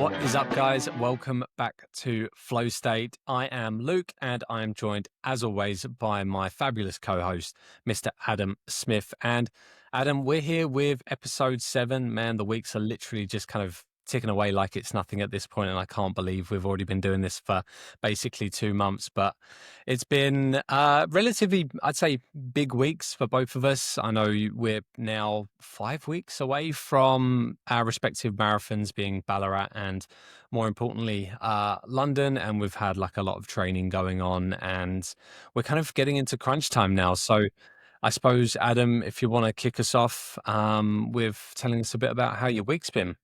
What is up, guys? Welcome back to Flow State. I am Luke, and I am joined, as always, by my fabulous co-host, Mr. Adam Smith. And Adam, we're here with episode 7. Man, the weeks are literally just kind of ticking away like it's nothing at this point, and I can't believe we've already been doing this for basically 2 months. But it's been relatively, I'd say, big weeks for both of us. I know we're now 5 weeks away from our respective marathons, being Ballarat and, more importantly, London. And we've had like a lot of training going on, and we're kind of getting into crunch time now. So I suppose, Adam, if you want to kick us off with telling us a bit about how your week's been.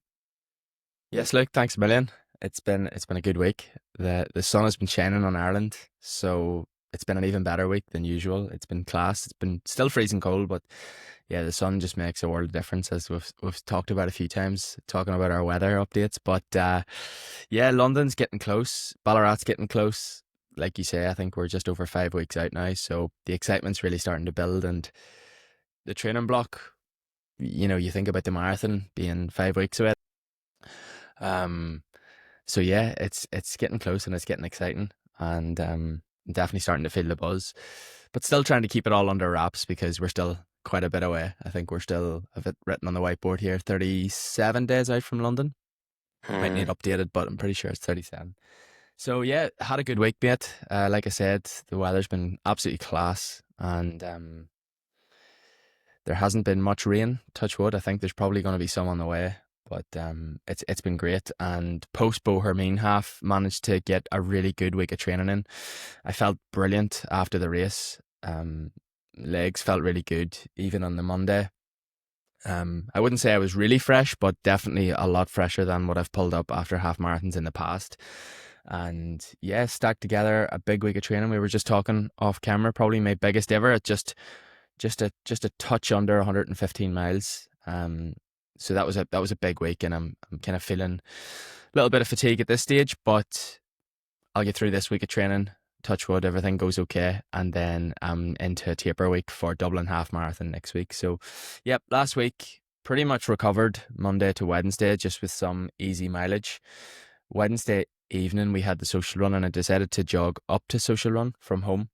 Yes, Luke, thanks a million. It's been a good week. The sun has been shining on Ireland, so it's been an even better week than usual. It's been class. It's been still freezing cold, but yeah, the sun just makes a world of difference, as we've talked about a few times, talking about our weather updates. But yeah, London's getting close. Ballarat's getting close. Like you say, I think we're just over 5 weeks out now, so the excitement's really starting to build. And the training block, you think about the marathon being 5 weeks away. Um, so yeah, it's getting close and it's getting exciting, and definitely starting to feel the buzz, but still trying to keep it all under wraps because we're still quite a bit away. I think we're still, a bit written on the whiteboard here, 37 days out from London. Might need updated, but I'm pretty sure it's 37. So yeah, had a good week, mate. Like I said, the weather's been absolutely class, and there hasn't been much rain, touch wood. I think there's probably going to be some on the way, but it's been great. And post Bo Hermine half, managed to get a really good week of training in. I felt brilliant after the race. Legs felt really good, even on the Monday. I wouldn't say I was really fresh, but definitely a lot fresher than what I've pulled up after half marathons in the past. And yeah, stacked together a big week of training. We were just talking off camera, probably my biggest ever at just a touch under 115 miles. So that was a big week, and I'm kind of feeling a little bit of fatigue at this stage, but I'll get through this week of training. Touch wood, everything goes okay, and then I'm into a taper week for Dublin half marathon next week. So, yep, last week pretty much recovered Monday to Wednesday, just with some easy mileage. Wednesday evening we had the social run, and I decided to jog up to social run from home,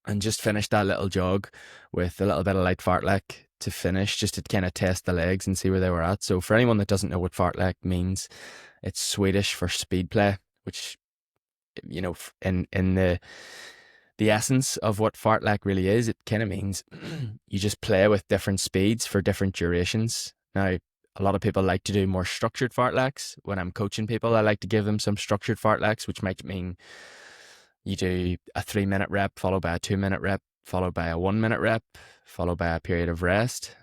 and just finished that little jog with a little bit of light fartlek to finish, just to kind of test the legs and see where they were at. So for anyone that doesn't know what fartlek means, it's Swedish for speed play, which, in the essence of what fartlek really is, it kind of means you just play with different speeds for different durations. Now, a lot of people like to do more structured fartleks. When I'm coaching people, I like to give them some structured fartleks, which might mean you do a 3-minute rep followed by a 2-minute rep followed by a 1-minute rep followed by a period of rest,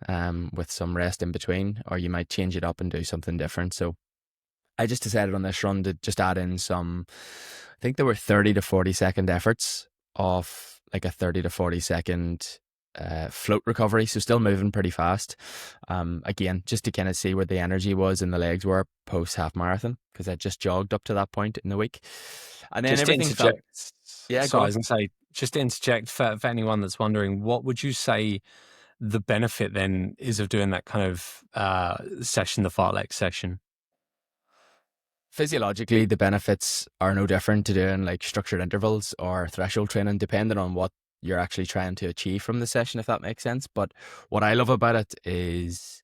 with some rest in between, or you might change it up and do something different. So I just decided on this run to just add in some, I think there were 30 to 40 second efforts of like a 30 to 40 second float recovery, so still moving pretty fast. Again, just to kind of see where the energy was and the legs were post half marathon, because I just jogged up to that point in the week, and then Just to everything felt. interject, Yeah, sorry, go I on. was going to say, just to interject for anyone that's wondering, what would you say the benefit then is of doing that kind of session, the Fartlek session? Physiologically, the benefits are no different to doing like structured intervals or threshold training, depending on what you're actually trying to achieve from the session, if that makes sense. But what I love about it is,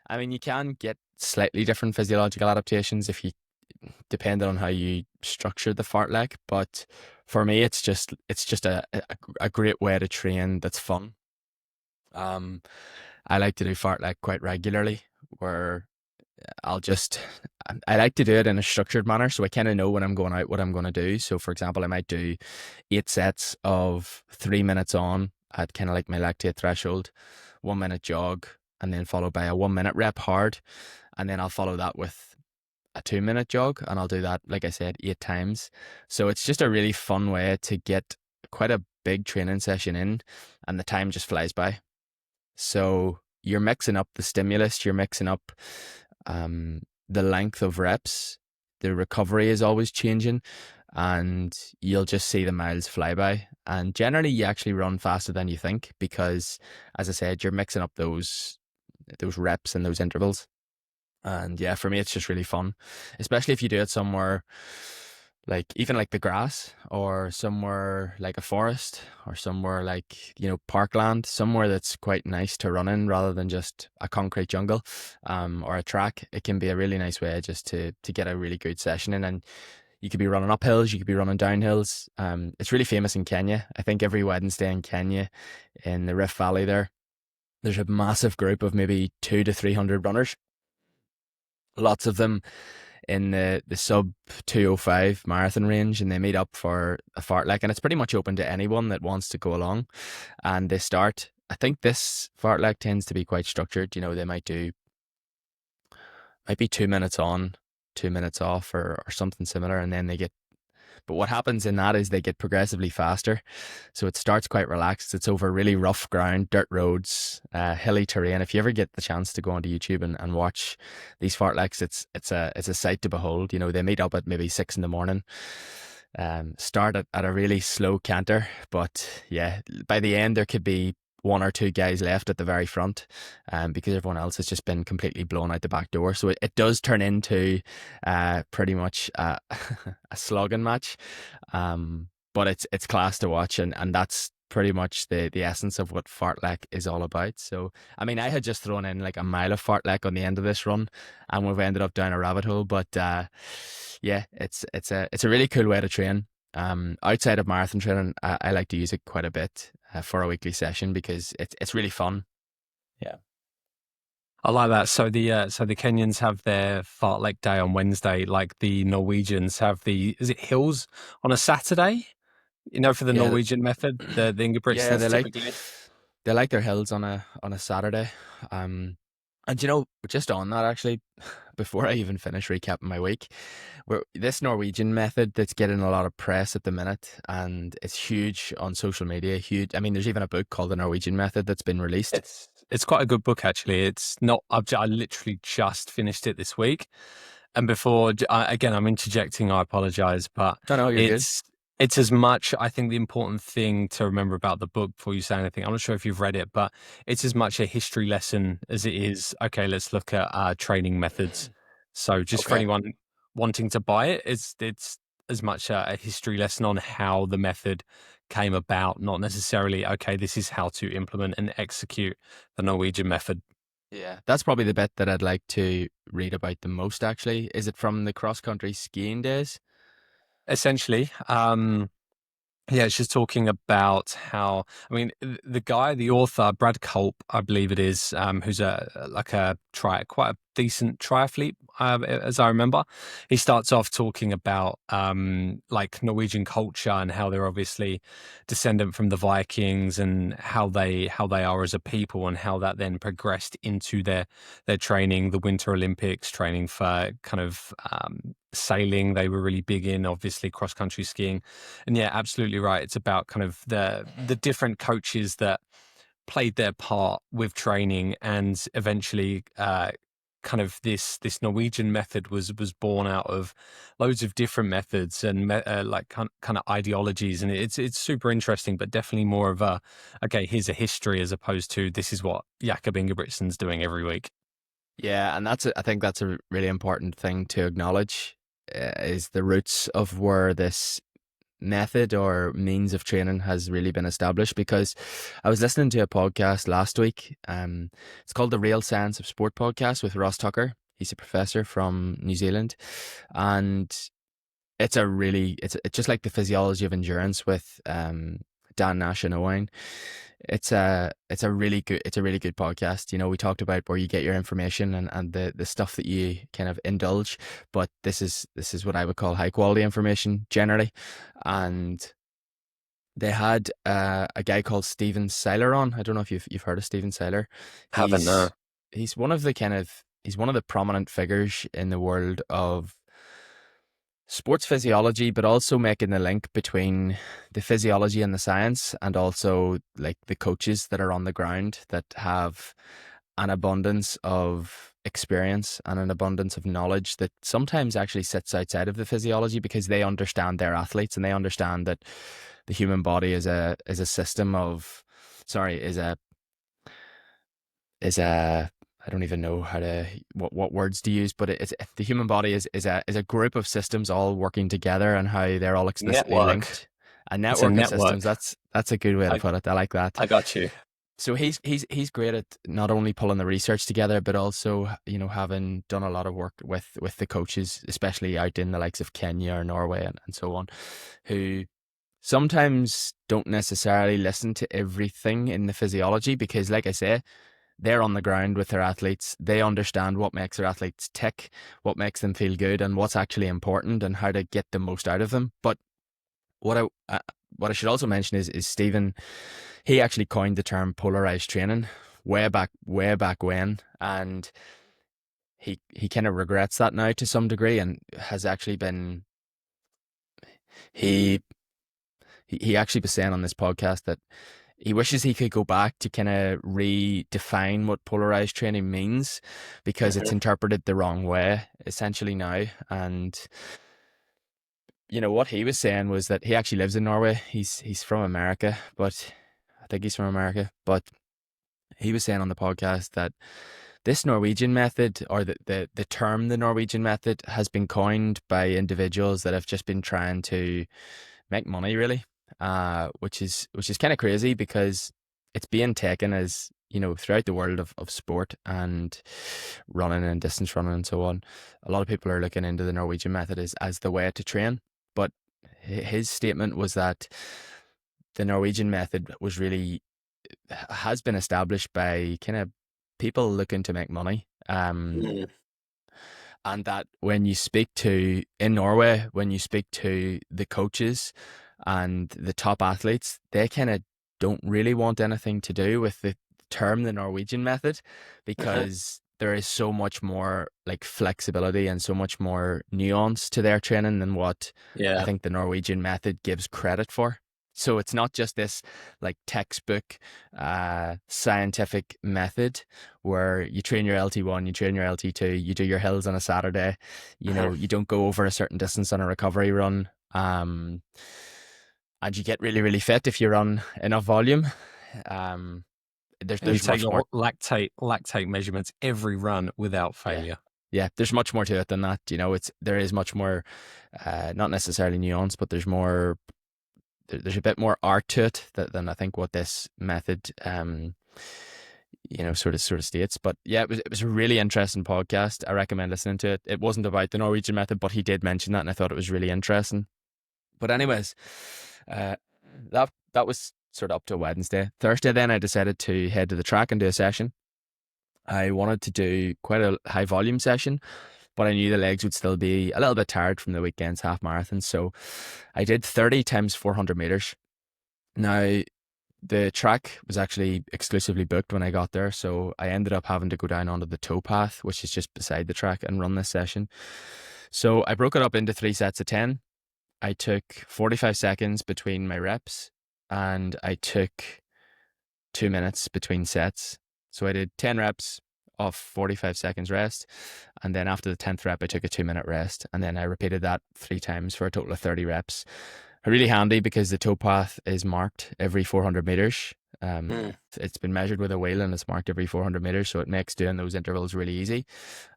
I mean, you can get slightly different physiological adaptations if you, depending on how you structure the fartlek. But for me, it's just a great way to train that's fun. Um, I like to do fartlek quite regularly, where I'll just, I like to do it in a structured manner, so I kind of know when I'm going out what I'm going to do. So for example, I might do 8 sets of 3 minutes on at kind of like my lactate threshold, 1 minute jog, and then followed by a 1 minute rep hard, and then I'll follow that with a 2 minute jog, and I'll do that, like I said, 8 times. So it's just a really fun way to get quite a big training session in, and the time just flies by. So you're mixing up the stimulus, you're mixing up the length of reps, the recovery is always changing, and you'll just see the miles fly by. And generally, you actually run faster than you think because, as I said, you're mixing up those reps and those intervals. And yeah, for me, it's just really fun, especially if you do it somewhere like even like the grass, or somewhere like a forest, or somewhere like, parkland, somewhere that's quite nice to run in rather than just a concrete jungle, or a track. It can be a really nice way just to get a really good session in. And you could be running up hills, you could be running down hills. It's really famous in Kenya. I think every Wednesday in Kenya, in the Rift Valley there's a massive group of maybe 200 to 300 runners. Lots of them in the sub 205 marathon range, and they meet up for a fartlek, and it's pretty much open to anyone that wants to go along. And they start, I think this fartlek tends to be quite structured. They might be 2 minutes on, 2 minutes off, or something similar, and then but what happens in that is they get progressively faster. So it starts quite relaxed. It's over really rough ground, dirt roads, hilly terrain. If you ever get the chance to go onto YouTube and watch these fartleks, it's a sight to behold. They meet up at maybe 6 a.m, start at a really slow canter. But yeah, by the end, there could be one or two guys left at the very front, because everyone else has just been completely blown out the back door. So it does turn into pretty much a slogging match, but it's class to watch, and that's pretty much the essence of what fartlek is all about. So I mean, I had just thrown in like a mile of fartlek on the end of this run, and we've ended up down a rabbit hole. But yeah, it's a really cool way to train. Outside of marathon training, I like to use it quite a bit for a weekly session, because it's really fun. Yeah. I like that. So the Kenyans have their Fartlek day on Wednesday, like the Norwegians have is it hills on a Saturday? For the Yeah, Norwegian method, the yeah, Ingebrigtsens typically. they like their hills on a Saturday. And just on that, actually, before I even finish recapping my week, this Norwegian method that's getting a lot of press at the minute, and it's huge on social media. Huge. I mean, there's even a book called The Norwegian Method that's been released. It's quite a good book, actually. It's not. I literally just finished it this week, and before again, I'm interjecting. I apologize, but No, you're good. It's as much, I think the important thing to remember about the book before you say anything, I'm not sure if you've read it, but it's as much a history lesson as it is, okay, let's look at training methods. So just for Okay. anyone wanting to buy it, it's as much a history lesson on how the method came about, not necessarily, okay, this is how to implement and execute the Norwegian method. Yeah, that's probably the bit that I'd like to read about the most, actually. Is it from the cross-country skiing days? Essentially, yeah, it's just talking about how, I mean, the author, Brad Culp, I believe it is, who's quite a decent triathlete, as I remember. He starts off talking about like Norwegian culture and how they're obviously descendant from the Vikings, and how they are as a people, and how that then progressed into their training, the Winter Olympics, training for kind of sailing. They were really big in, obviously, cross country skiing. And yeah, absolutely right. It's about kind of the different coaches that played their part with training, and eventually kind of this Norwegian method was born out of loads of different methods and like kind of ideologies. And it's super interesting, but definitely more of a, okay, here's a history, as opposed to this is what Jakob Ingebrigtsen's doing every week. Yeah, and I think that's a really important thing to acknowledge, is the roots of where this method or means of training has really been established. Because I was listening to a podcast last week. It's called the Real Science of Sport podcast with Ross Tucker. He's a professor from New Zealand, and it's just like the physiology of endurance with Dan Nash and Owain. It's a really good podcast. We talked about where you get your information, and the stuff that you kind of indulge, but this is what I would call high quality information generally. And they had a guy called Stephen Seiler on. I don't know if you've heard of Stephen Seiler. Haven't, no. He's one of the prominent figures in the world of sports physiology, but also making the link between the physiology and the science, and also like the coaches that are on the ground that have an abundance of experience and an abundance of knowledge that sometimes actually sits outside of the physiology, because they understand their athletes, and they understand that the human body is a system of, sorry, is a I don't even know what words to use, but it's the human body is a group of systems all working together, and how they're all explicitly Network. linked. A It's a network of systems. network. That's a good way to I put it. I like that. I got you. So he's great at not only pulling the research together, but also, having done a lot of work with the coaches, especially out in the likes of Kenya or Norway and so on, who sometimes don't necessarily listen to everything in the physiology, because, like I say, they're on the ground with their athletes. They understand what makes their athletes tick, what makes them feel good, and what's actually important, and how to get the most out of them. But what I should also mention is Stephen. He actually coined the term polarized training way back when, and he kind of regrets that now to some degree, and has actually been he he actually was saying on this podcast that he wishes he could go back to kind of redefine what polarized training means, because it's Hmm. interpreted the wrong way essentially now. And what he was saying was that he actually lives in Norway. He's from America, but I think he's from America. But he was saying on the podcast that this Norwegian method, or the term the Norwegian method, has been coined by individuals that have just been trying to make money, really, which is kind of crazy, because it's being taken as, throughout the world of sport and running and distance running and so on. A lot of people are looking into the Norwegian method as the way to train. But his statement was that the Norwegian method has been established by kind of people looking to make money. Mm. And that when you speak to, in Norway, when you speak to the coaches and the top athletes, they kind of don't really want anything to do with the term the Norwegian method, Uh-huh. because there is so much more like flexibility and so much more nuance to their training than what I Yeah. think the Norwegian method gives credit for. So it's not just this like textbook scientific method where you train your LT1, you train your LT2, you do your hills on a Saturday, Uh-huh. you don't go over a certain distance on a recovery run, and you get really, really fit if you run enough volume. Um, And you there's take much more. your lactate measurements every run without Yeah. failure. Yeah, there's much more to it than that. There is much more, not necessarily nuance, but there's a bit more art to it than I think what this method, sort of states. But yeah, it was a really interesting podcast. I recommend listening to it. It wasn't about the Norwegian method, but he did mention that, and I thought it was really interesting. But anyways, uh, that was sort of up to Wednesday. Thursday, then I decided to head to the track and do a session. I wanted to do quite a high volume session, but I knew the legs would still be a little bit tired from the weekend's half marathon. So I did 30 times 400 meters. Now, the track was actually exclusively booked when I got there, so I ended up having to go down onto the towpath, which is just beside the track, and run this session. So I broke it up into 3 sets of 10. I took 45 seconds between my reps, and I took 2 minutes between sets. So I did 10 reps of 45 seconds rest, and then after the 10th rep, I took a 2-minute rest, and then I repeated that 3 times for a total of 30 reps. Really handy because the towpath is marked every 400 meters. Mm. It's been measured with a wheel, and it's marked every 400 meters, so it makes doing those intervals really easy.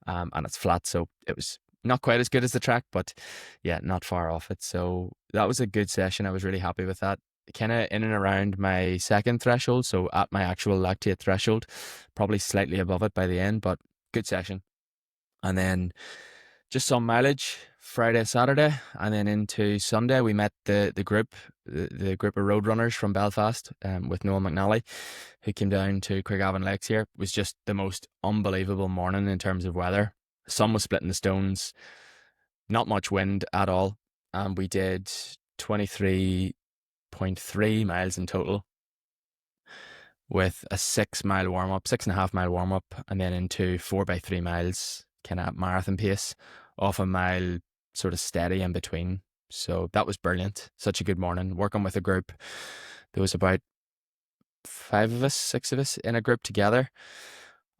And it's flat, so it was not quite as good as the track, but yeah, not far off it. So that was a good session. I was really happy with that. Kind of in and around my second threshold, so at my actual lactate threshold, probably slightly above it by the end, but good session. And then just some mileage Friday, Saturday, and then into Sunday. We met the group, the group of road runners from Belfast, with Noel McNally, who came down to Craigavon Lakes here. It was just the most unbelievable morning in terms of weather. The sun was splitting the stones, not much wind at all, and we did 23.3 miles in total, with a 6 mile warm up, 6.5 mile warm up, and then into 4 by 3 miles, kind of marathon pace, off a mile, sort of steady in between. So that was brilliant. Such a good morning. Working with a group. There was about 5 of us, 6 of us in a group together.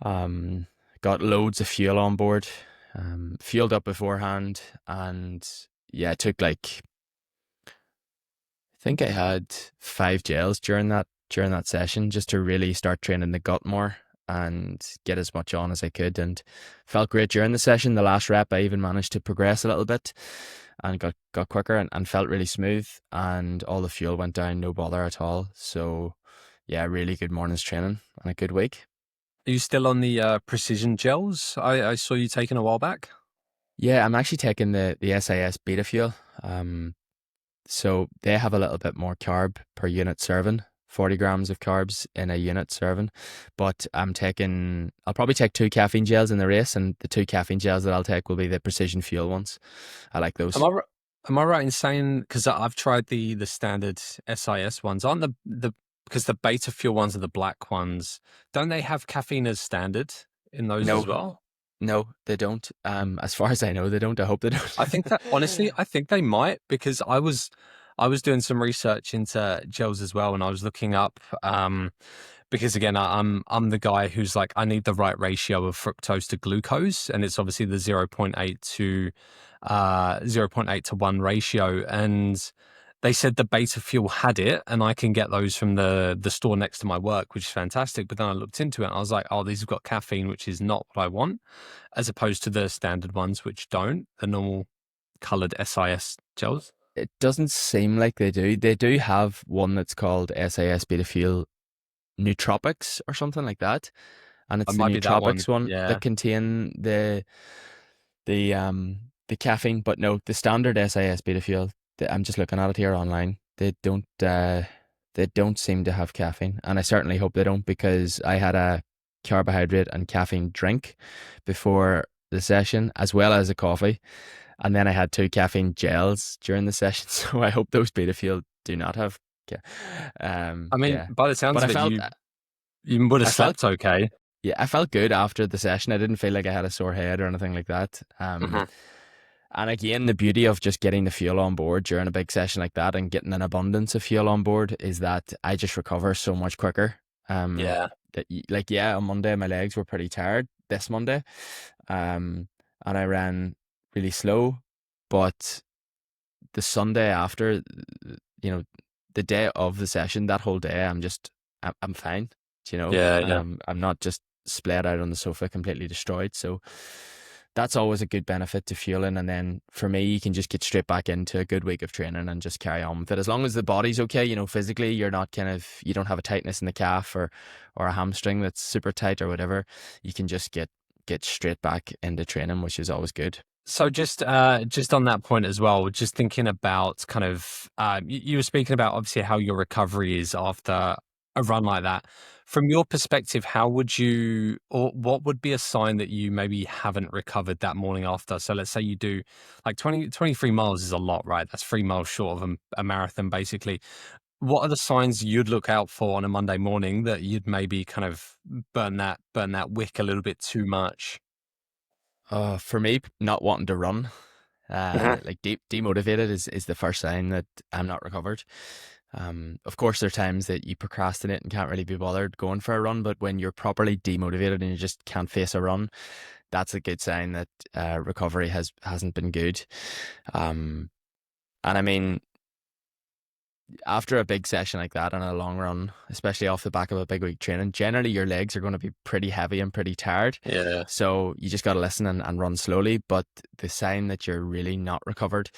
Got loads of fuel on board, fueled up beforehand, and yeah, it took like, I think I had 5 gels during that session, just to really start training the gut more. and get as much on as I could, and felt great during the session. The last rep, I even managed to progress a little bit and got quicker and felt really smooth, and all the fuel went down, no bother at all. So yeah, really good morning's training and a good week. Are you still on the precision gels? I saw you taking a while back. Yeah, I'm actually taking the SIS Beta Fuel. So they have a little bit more carb per unit serving, 40 grams of carbs in a unit serving. But I'll probably take 2 caffeine gels in the race, and the 2 caffeine gels that I'll take will be the Precision Fuel ones. I like Am those. I am I right in saying, because I've tried the standard SIS ones, aren't the because the beta fuel ones are the black ones, don't they have caffeine as standard in those as No, well? no, they don't. As far as I know, they don't. I hope they don't. I think that honestly, I think they might, because I was doing some research into gels as well, and I was looking up because again, I'm the guy who's like, I need the right ratio of fructose to glucose, and it's obviously the 0.8 to 1 ratio, and they said the beta fuel had it, and I can get those from the store next to my work, which is fantastic. But then I looked into it and I was like, oh, these have got caffeine, which is not what I want, as opposed to the standard ones, which don't, the normal colored SIS gels. It doesn't seem like they do. They do have one that's called SIS Beta Fuel Nootropics or something like that, and It it's the might be that one. nootropics one Yeah. that contain the caffeine. But no, the standard SIS Beta Fuel. I'm just looking at it here online. They don't seem to have caffeine, and I certainly hope they don't, because I had a carbohydrate and caffeine drink before the session, as well as a coffee, and then I had 2 caffeine gels during the session. So I hope those Beta Fuel do not have. I mean, Yeah, by the sounds but of it, you would have I felt slept okay. yeah, I felt good after the session. I didn't feel like I had a sore head or anything like that. Mhm. And again, the beauty of just getting the fuel on board during a big session like that and getting an abundance of fuel on board is that I just recover so much quicker. Um, Yeah. like, yeah, on Monday my legs were pretty tired this Monday, and I ran really slow, but the Sunday after, you know, the day of the session, that whole day, I'm fine. Yeah. Yeah. I'm not just splayed out on the sofa completely destroyed. So that's always a good benefit to fueling. And then for me, you can just get straight back into a good week of training and just carry on with it. As long as the body's okay, physically, you're not you don't have a tightness in the calf or a hamstring that's super tight or whatever. You can just get straight back into training, which is always good. So just on that point as well, just thinking about kind of you were speaking about obviously how your recovery is after a run like that. From your perspective, how would you, or what would be a sign that you maybe haven't recovered that morning after? So let's say you do like 23 miles is a lot, right? That's 3 miles short of a marathon, basically. What are the signs you'd look out for on a Monday morning that you'd maybe kind of burn that wick a little bit too much? For me, not wanting to run, like demotivated is the first sign that I'm not recovered. Of course, there are times that you procrastinate and can't really be bothered going for a run, but when you're properly demotivated and you just can't face a run, that's a good sign that recovery hasn't been good. And I mean, after a big session like that and a long run, especially off the back of a big week training, generally your legs are going to be pretty heavy and pretty tired. Yeah. So you just got to listen and run slowly. But the sign that you're really not recovered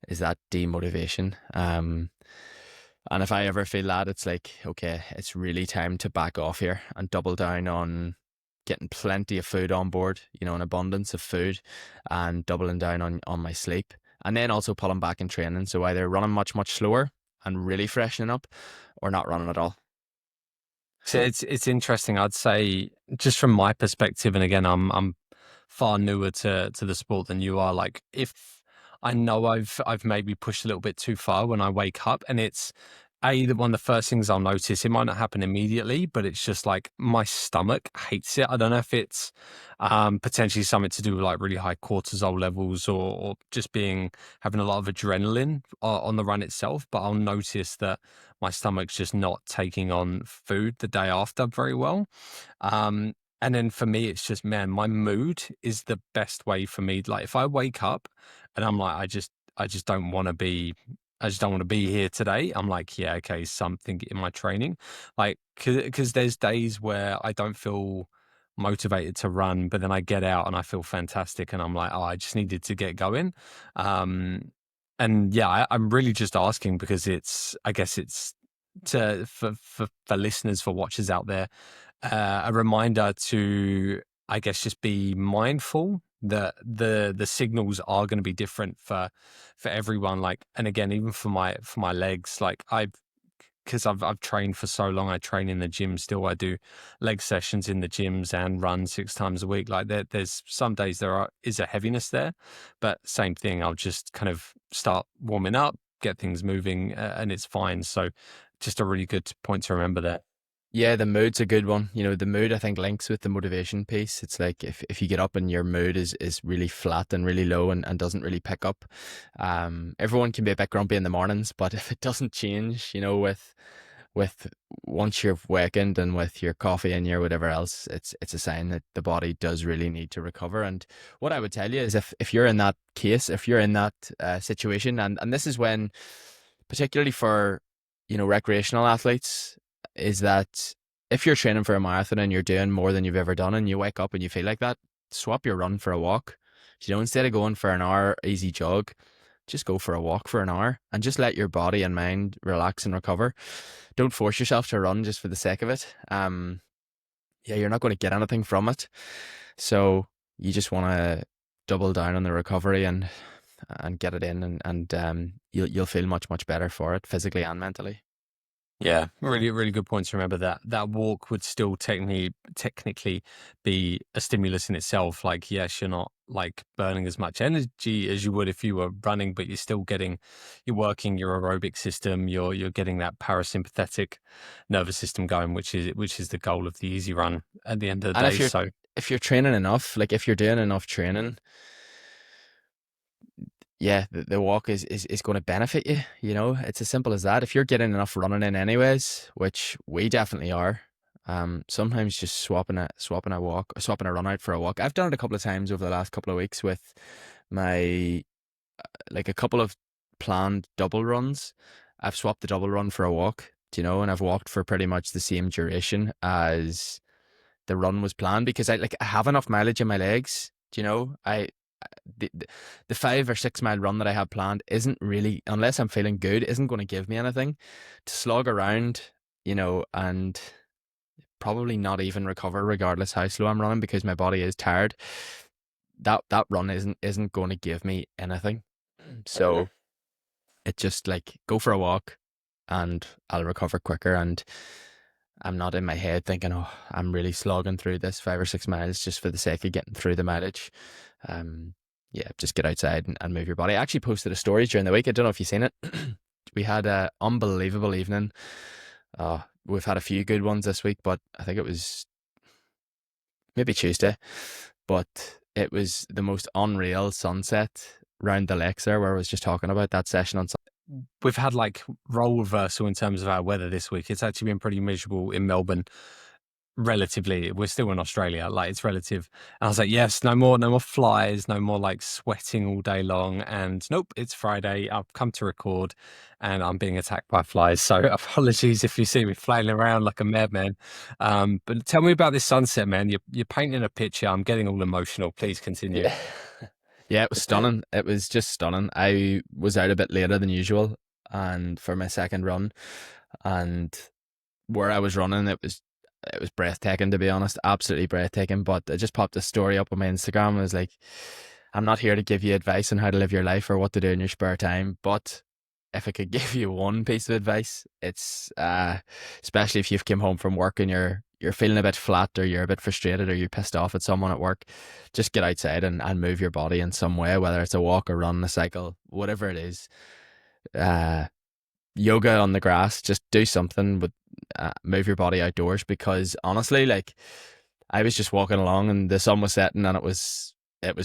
is that demotivation. And if I ever feel that, it's like, okay, it's really time to back off here and double down on getting plenty of food on board, an abundance of food, and doubling down on my sleep. And then also pulling back in training. So either running much, much slower and really freshening up, or not running at all. So it's interesting. I'd say, just from my perspective, and again, I'm far newer to the sport than you are. Like, if I know I've maybe pushed a little bit too far when I wake up, and it's one of the first things I'll notice. It might not happen immediately, but it's just like my stomach hates it. I don't know if it's potentially something to do with like really high cortisol levels, or just having a lot of adrenaline on the run itself. But I'll notice that my stomach's just not taking on food the day after very well. And then for me, it's just, man, my mood is the best way for me. Like, if I wake up and I'm like, I just don't want to be, I just don't want to be here today. I'm like, yeah, okay, something in my training, like, because there's days where I don't feel motivated to run, but then I get out and I feel fantastic, and I'm like, oh, I just needed to get going. And yeah, I'm really just asking because I guess it's for listeners, for watchers out there, a reminder to, I guess, just be mindful that the signals are going to be different for everyone. Like, and again, even for my legs, like because I've trained for so long. I train in the gym still. I do leg sessions in the gyms and run 6 times a week. Like there's some days is a heaviness there, but same thing. I'll just kind of start warming up, get things moving, and it's fine. So just a really good point to remember there. Yeah, the mood's a good one. You know, the mood I think links with the motivation piece. It's like if you get up and your mood is really flat and really low and doesn't really pick up, everyone can be a bit grumpy in the mornings, but if it doesn't change, you know, with once you've wakened and with your coffee and your whatever else, it's a sign that the body does really need to recover. And what I would tell you is if you're in that case, if you're in that situation, and this is when, particularly for, you know, recreational athletes, is that if you're training for a marathon and you're doing more than you've ever done and you wake up and you feel like that, swap your run for a walk. You know, instead of going for an hour easy jog, just go for a walk for an hour and just let your body and mind relax and recover. Don't force yourself to run just for the sake of it. Yeah, you're not going to get anything from it. So you just want to double down on the recovery and get it in, and you'll feel much better for it, physically and mentally. Yeah, really, really good point to remember. That walk would still technically be a stimulus in itself. Like, yes, you're not like burning as much energy as you would if you were running, but you're working your aerobic system. You're getting that parasympathetic nervous system going, which is the goal of the easy run at the end of the And day. So if you're training enough, like if you're doing enough training, yeah, the walk is going to benefit you. You know, it's as simple as that. If you're getting enough running in anyways, which we definitely are, sometimes just swapping a walk, swapping a run out for a walk. I've done it a couple of times over the last couple of weeks with my, like a couple of planned double runs. I've swapped the double run for a walk, you know, and I've walked for pretty much the same duration as the run was planned, because I have enough mileage in my legs. Do you know, the, the 5 or 6 mile run that I have planned isn't really, unless I'm feeling good, isn't going to give me anything to slog around, you know, and probably not even recover regardless how slow I'm running because my body is tired. That run isn't going to give me anything. So it just like go for a walk and I'll recover quicker, and I'm not in my head thinking, oh, I'm really slogging through this 5 or 6 miles just for the sake of getting through the mileage. Yeah, just get outside and move your body. I actually posted a story during the week. I don't know if you've seen it. We had an unbelievable evening. We've had a few good ones this week, but I think it was maybe Tuesday. But it was the most unreal sunset round the lakes there, where I was just talking about that session on Sunday. we've had like role reversal in terms of our weather this week. It's actually been pretty miserable in Melbourne. Relatively, we're still in Australia, like it's relative. And I was like, yes, no more flies, no more like sweating all day long. And nope, it's Friday. I've come to record and I'm being attacked by flies. So apologies if you see me flailing around like a madman. But tell me about this sunset, man. You're painting a picture. I'm getting all emotional. Please continue. Yeah. Yeah, it was stunning. It was just stunning. I was out a bit later than usual and for my second run, and where I was running, it was breathtaking, to be honest, absolutely breathtaking. But I just popped a story up on my Instagram. I was like, I'm not here to give you advice on how to live your life or what to do in your spare time, but if I could give you one piece of advice, it's especially if you've come home from work and you're feeling a bit flat, or you're a bit frustrated, or you're pissed off at someone at work, just get outside and move your body in some way, whether it's a walk, a run, a cycle, whatever it is. Uh, Yoga on the grass, just do something with move your body outdoors, because honestly, like, I was just walking along and the sun was setting and it was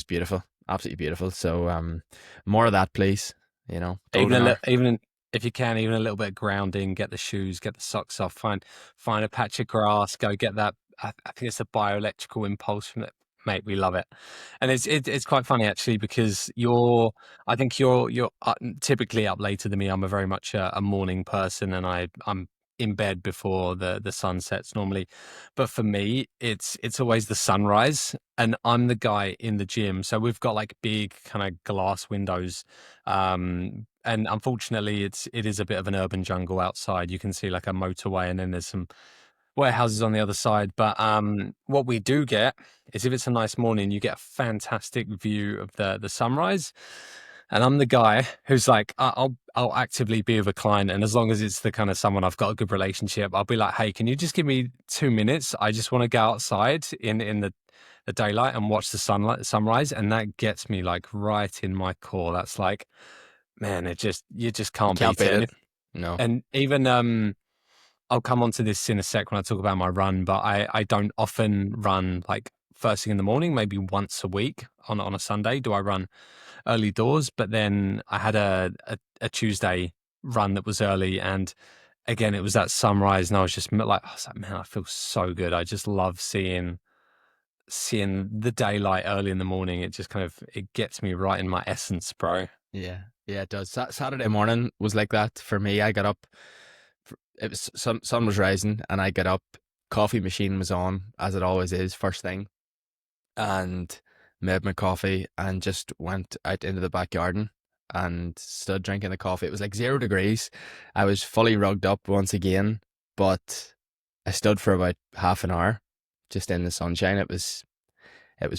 beautiful, absolutely beautiful. So more of that, please. You know, golden hour. Even if you can, even a little bit of grounding, get the shoes, get the socks off, find a patch of grass, go get that. I think it's a bioelectrical impulse from it. Mate, we love it. And it's quite funny actually, because I think you're typically up later than me. I'm a very much a morning person, and I'm in bed before the sun sets normally. But for me, it's always the sunrise, and I'm the guy in the gym. So we've got like big kind of glass windows. And unfortunately it is a bit of an urban jungle outside. You can see like a motorway, and then there's some warehouses on the other side. But what we do get is, if it's a nice morning, you get a fantastic view of the sunrise. And I'm the guy who's like, I'll actively be with a client, and as long as it's the kind of someone I've got a good relationship, I'll be like, hey, can you just give me 2 minutes? I just want to go outside in the daylight and watch the sunrise, and that gets me like right in my core. That's like, man, you just You can't can't beat it. beat it. No. And even I'll come on to this in a sec when I talk about my run, but I don't often run like first thing in the morning. Maybe once a week on a Sunday do I run early doors. But then I had a Tuesday run that was early, and again it was that sunrise, and I was like, man, I feel so good. I just love seeing the daylight early in the morning. It just kind of, it gets me right in my essence, bro. Yeah, yeah, it does. Saturday morning was like that for me. I got up. It was sun was rising, and I got up. Coffee machine was on, as it always is, first thing, and made my coffee and just went out into the back garden and stood drinking the coffee. It was like 0 degrees. I was fully rugged up once again, but I stood for about half an hour just in the sunshine. It was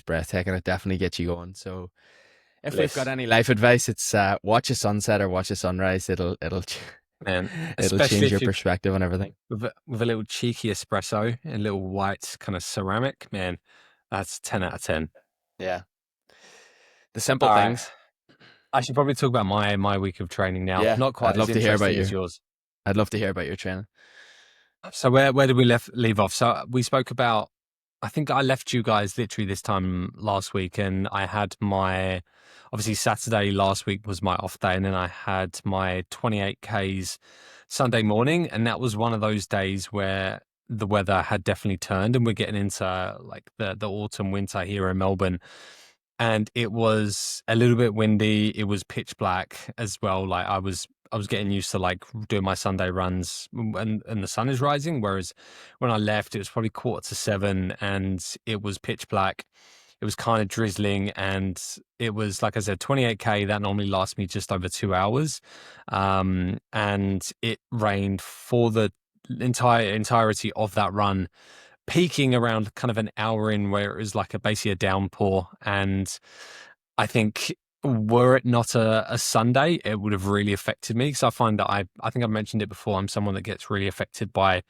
breathtaking. It definitely gets you going. So if we've got Bliss, any life advice, it's watch a sunset or watch a sunrise. It'll man. it'll Especially change your if you perspective on everything. with a little cheeky espresso and a little white kind of ceramic, man. That's 10 out of 10. Yeah, the simple All right. things. I should probably talk about my week of training now. Yeah, Not I'd quite as love to hear about interesting as you. yours. I'd love to hear about your training. So where did we leave off? So we spoke about, I think I left you guys literally this time last week, and I had obviously Saturday last week was my off day, and then I had my 28Ks Sunday morning, and that was one of those days where the weather had definitely turned, and we're getting into like the autumn winter here in Melbourne. And it was a little bit windy. It was pitch black as well. Like I was getting used to like doing my Sunday runs and the sun is rising. Whereas when I left, it was probably 6:45 and it was pitch black. It was kind of drizzling, and it was, like I said, 28K. That normally lasts me just over 2 hours. And it rained for the entirety of that run, peaking around kind of an hour in, where it was like basically a downpour. And I think, were it not a Sunday, it would have really affected me, because I find that I think I've mentioned it before. I'm someone that gets really affected by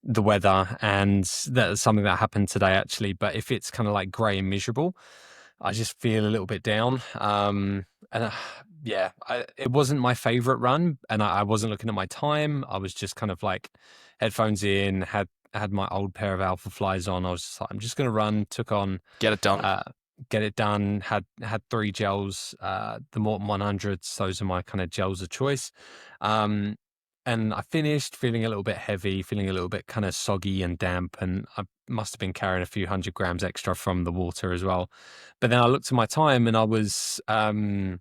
the weather, and that's something that happened today actually. But if it's kind of like grey and miserable, I just feel a little bit down. And yeah, it wasn't my favorite run, and I wasn't looking at my time. I was just kind of like headphones in, had my old pair of AlphaFlies on. I was just like, I'm just going to run. Took on, Get it done. get it done. Had 3 gels, the Morton 100s. Those are my kind of gels of choice. And I finished feeling a little bit heavy, feeling a little bit kind of soggy and damp, and I must have been carrying a few 100 grams extra from the water as well. But then I looked at my time, and I was, I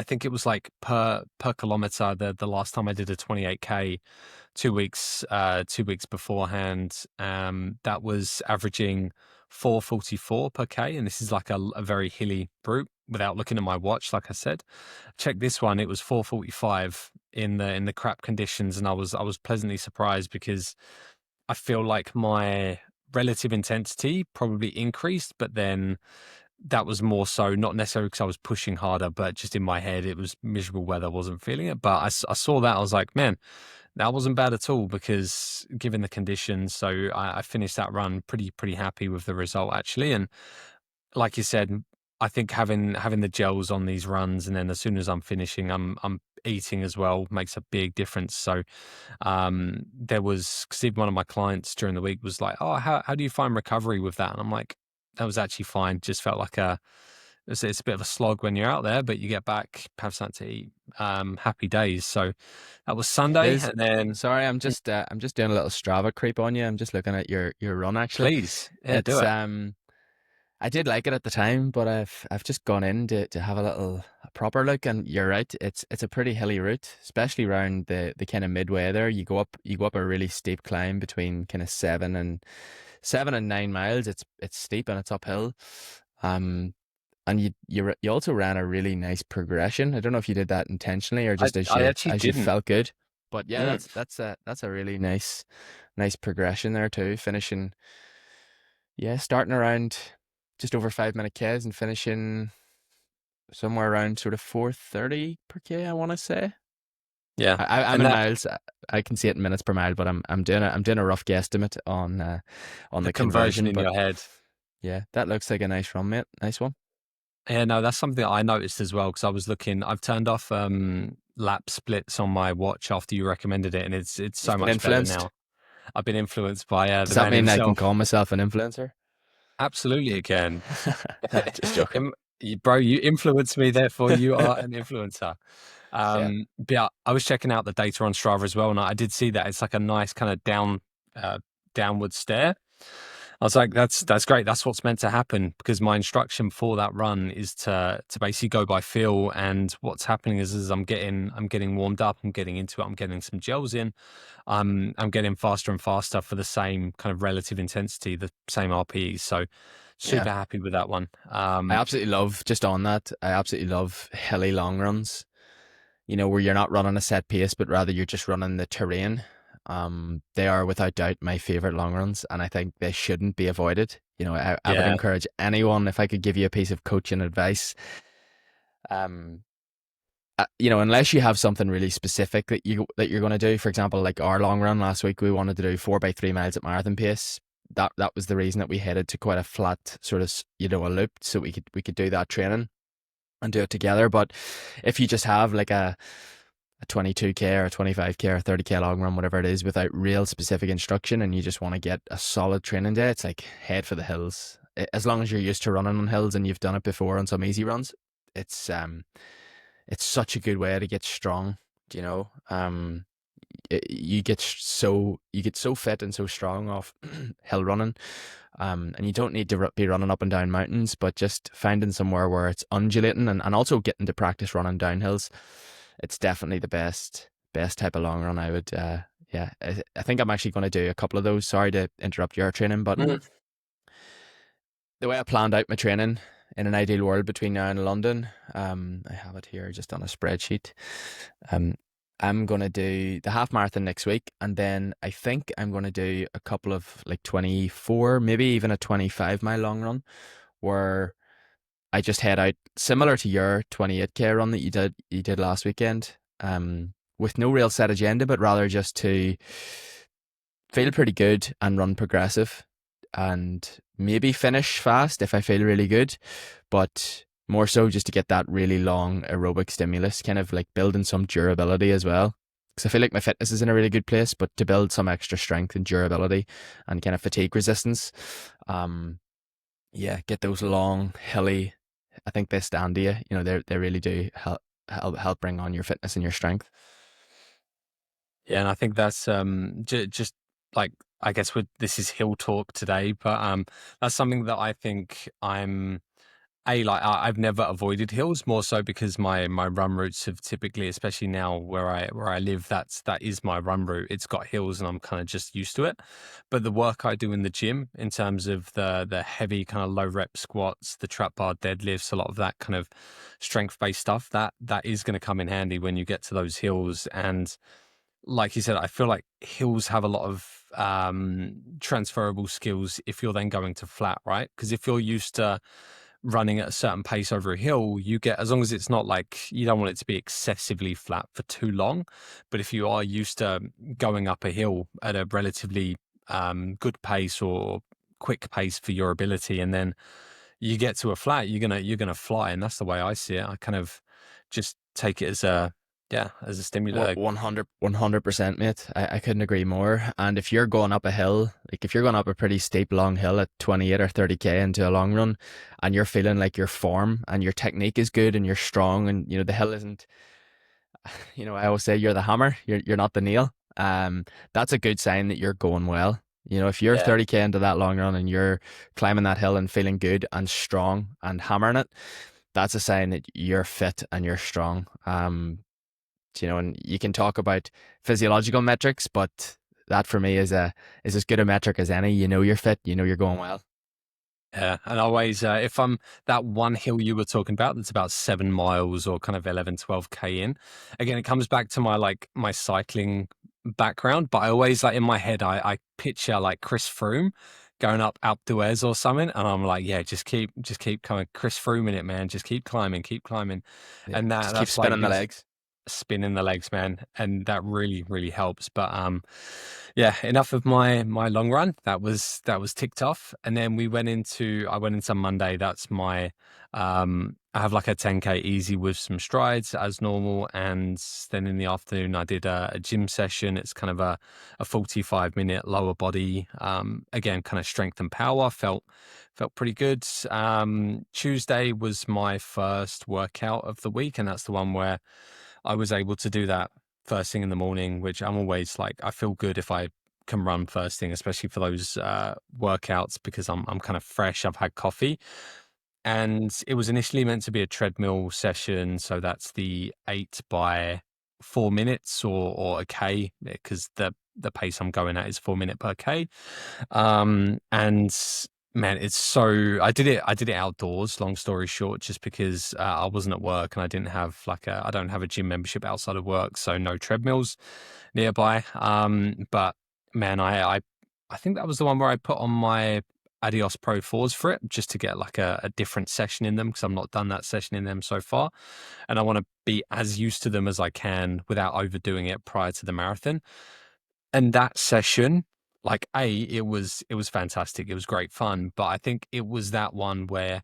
think it was like per kilometer. The last time I did a 28K, 2 weeks beforehand, that was averaging 4:44 per K, and this is like a very hilly route. Without looking at my watch, like I said, check this one. It was 4:45 in the crap conditions, and I was pleasantly surprised, because I feel like my relative intensity probably increased, but then that was more so not necessarily because I was pushing harder, but just in my head, it was miserable weather. I wasn't feeling it. But I saw that. I was like, man, that wasn't bad at all, because given the conditions. So I finished that run pretty happy with the result actually. And like you said, I think having the gels on these runs, and then as soon as I'm finishing, I'm eating as well, makes a big difference. So there was, because even one of my clients during the week was like, oh, how do you find recovery with that? And I'm like, that was actually fine. Just felt like it's a bit of a slog when you're out there, but you get back, have something to eat. Happy days. So that was It Sunday, is. and then Sorry, I'm just doing a little Strava creep on you. I'm just looking at your run actually. please, yeah, do It's it. I did like it at the time, but I've just gone in to have a little proper look. And you're right, it's a pretty hilly route, especially around the kind of midway there. You go up a really steep climb between kind of 7 and 9 miles. It's steep and it's uphill. Um, and you also ran a really nice progression. I don't know if you did that intentionally or I just as I you actually didn't. felt good. But yeah, Mm. that's a really nice progression there too. Finishing, yeah, starting around just over 5 minute Ks and finishing somewhere around sort of 4:30 per K, I want to say. Yeah, I'm and in that miles. I can see it in minutes per mile, but I'm doing a rough guesstimate on the the conversion conversion. in But your head. yeah, that looks like a nice run, mate. Nice one. Yeah, no, that's something I noticed as well because I was looking. I've turned off lap splits on my watch after you recommended it, and it's You've so been much better influenced. now. I've been influenced by Does the that man mean I can himself. call myself an influencer? Absolutely, again, Nah, just joking. bro. You influence me, therefore you are an influencer. Yeah, But yeah, I was checking out the data on Strava as well, and I did see that it's like a nice kind of uh, downward stare. I was like, that's great. That's what's meant to happen because my instruction for that run is to basically go by feel. And what's happening is I'm getting warmed up. I'm getting into it. I'm getting some gels in. I'm getting faster and faster for the same kind of relative intensity, the same RPE. So yeah. super happy with that one. I absolutely love, just on that, I absolutely love hilly long runs, where you're not running a set pace, but rather you're just running the terrain. They are without doubt my favorite long runs, and I think they shouldn't be avoided. I would Yeah, encourage anyone, if I could give you a piece of coaching advice, um, unless you have something really specific that you're going to do. For example, like our long run last week, we wanted to do 4 by 3 miles at marathon pace. That was the reason that we headed to quite a flat sort of a loop, so we could do that training and do it together. But if you just have like a 22K or a 25K or 30K long run, whatever it is, without real specific instruction, and you just want to get a solid training day, it's like head for the hills. As long as you're used to running on hills and you've done it before on some easy runs, it's such a good way to get strong. You know, you get so fit and so strong off hill running. And you don't need to be running up and down mountains, but just finding somewhere where it's undulating, and also getting to practice running down hills. It's definitely the best type of long run. I would, yeah, I think I'm actually going to do a couple of those. Sorry to interrupt your training, but mm, the way I planned out my training in an ideal world between now and London, I have it here just on a spreadsheet. Um, I'm gonna do the half marathon next week, and then I think I'm gonna do a couple of like 24, maybe even a 25 mile long run, where I just head out similar to your 28K run that you did last weekend, with no real set agenda, but rather just to feel pretty good and run progressive, and maybe finish fast if I feel really good, but more so just to get that really long aerobic stimulus, kind of like building some durability as well. Because I feel like my fitness is in a really good place, but to build some extra strength and durability and kind of fatigue resistance, yeah, get those long, hilly. I think they stand to you. They really do help bring on your fitness and your strength. yeah, and I think that's just like I guess this is hill talk today, but that's something that I think I've never avoided hills, more so because my run routes have typically, especially now where I live, that is my run route. It's got hills and I'm kind of just used to it. But the work I do in the gym in terms of the heavy kind of low rep squats, the trap bar deadlifts, a lot of that kind of strength based stuff, that is going to come in handy when you get to those hills. And like you said, I feel like hills have a lot of transferable skills if you're then going to flat, right? Because if you're used to running at a certain pace over a hill, you get, as long as it's not like, you don't want it to be excessively flat for too long. But if you are used to going up a hill at a relatively good pace or quick pace for your ability, and then you get to a flat, you're gonna fly. And that's the way I see it. I kind of just take it as a, yeah, as a stimulator. 100%, mate. I couldn't agree more. And if you're going up a hill, like if you're going up a pretty steep long hill at 28 or 30K into a long run, and you're feeling like your form and your technique is good and you're strong, and the hill isn't, I always say you're the hammer, you're not the nail. That's a good sign that you're going well. If you're Yeah. 30K into that long run and you're climbing that hill and feeling good and strong and hammering it, that's a sign that you're fit and you're strong. And you can talk about physiological metrics, but that for me is as good a metric as any. You know you're fit, you know you're going well. Yeah, and always, if I'm that one hill you were talking about, that's about 7 miles or kind of 11, 12K in. Again, it comes back to my cycling background, but I always like in my head, I picture like Chris Froome going up Alpe d'Huez or something, and I'm like, yeah, just keep coming, Chris Froome in it, man. Just keep climbing, Yeah, and just keep that's like spinning the legs. spinning the legs, man, and that really helps. But yeah, enough of my long run. That was ticked off, and then I went into Monday. That's my I have like a 10K easy with some strides as normal, and then in the afternoon I did a gym session. It's kind of a 45-minute lower body, again, kind of strength and power. Felt pretty good. Tuesday was my first workout of the week, and that's the one where I was able to do that first thing in the morning, which I'm always like, I feel good if I can run first thing, especially for those workouts, because I'm kind of fresh. I've had coffee, and it was initially meant to be a treadmill session, so that's the 8 by 4 minutes or a K, because the pace I'm going at is 4 minute per K. And man, it's so I did it outdoors, long story short, just because I wasn't at work and I didn't have I don't have a gym membership outside of work, so no treadmills nearby. But man, I think that was the one where I put on my Adidas Pro 4s for it, just to get like a different session in them, because I've not done that session in them so far, and I want to be as used to them as I can without overdoing it prior to the marathon. And that session, like, it was fantastic. It was great fun, but I think it was that one where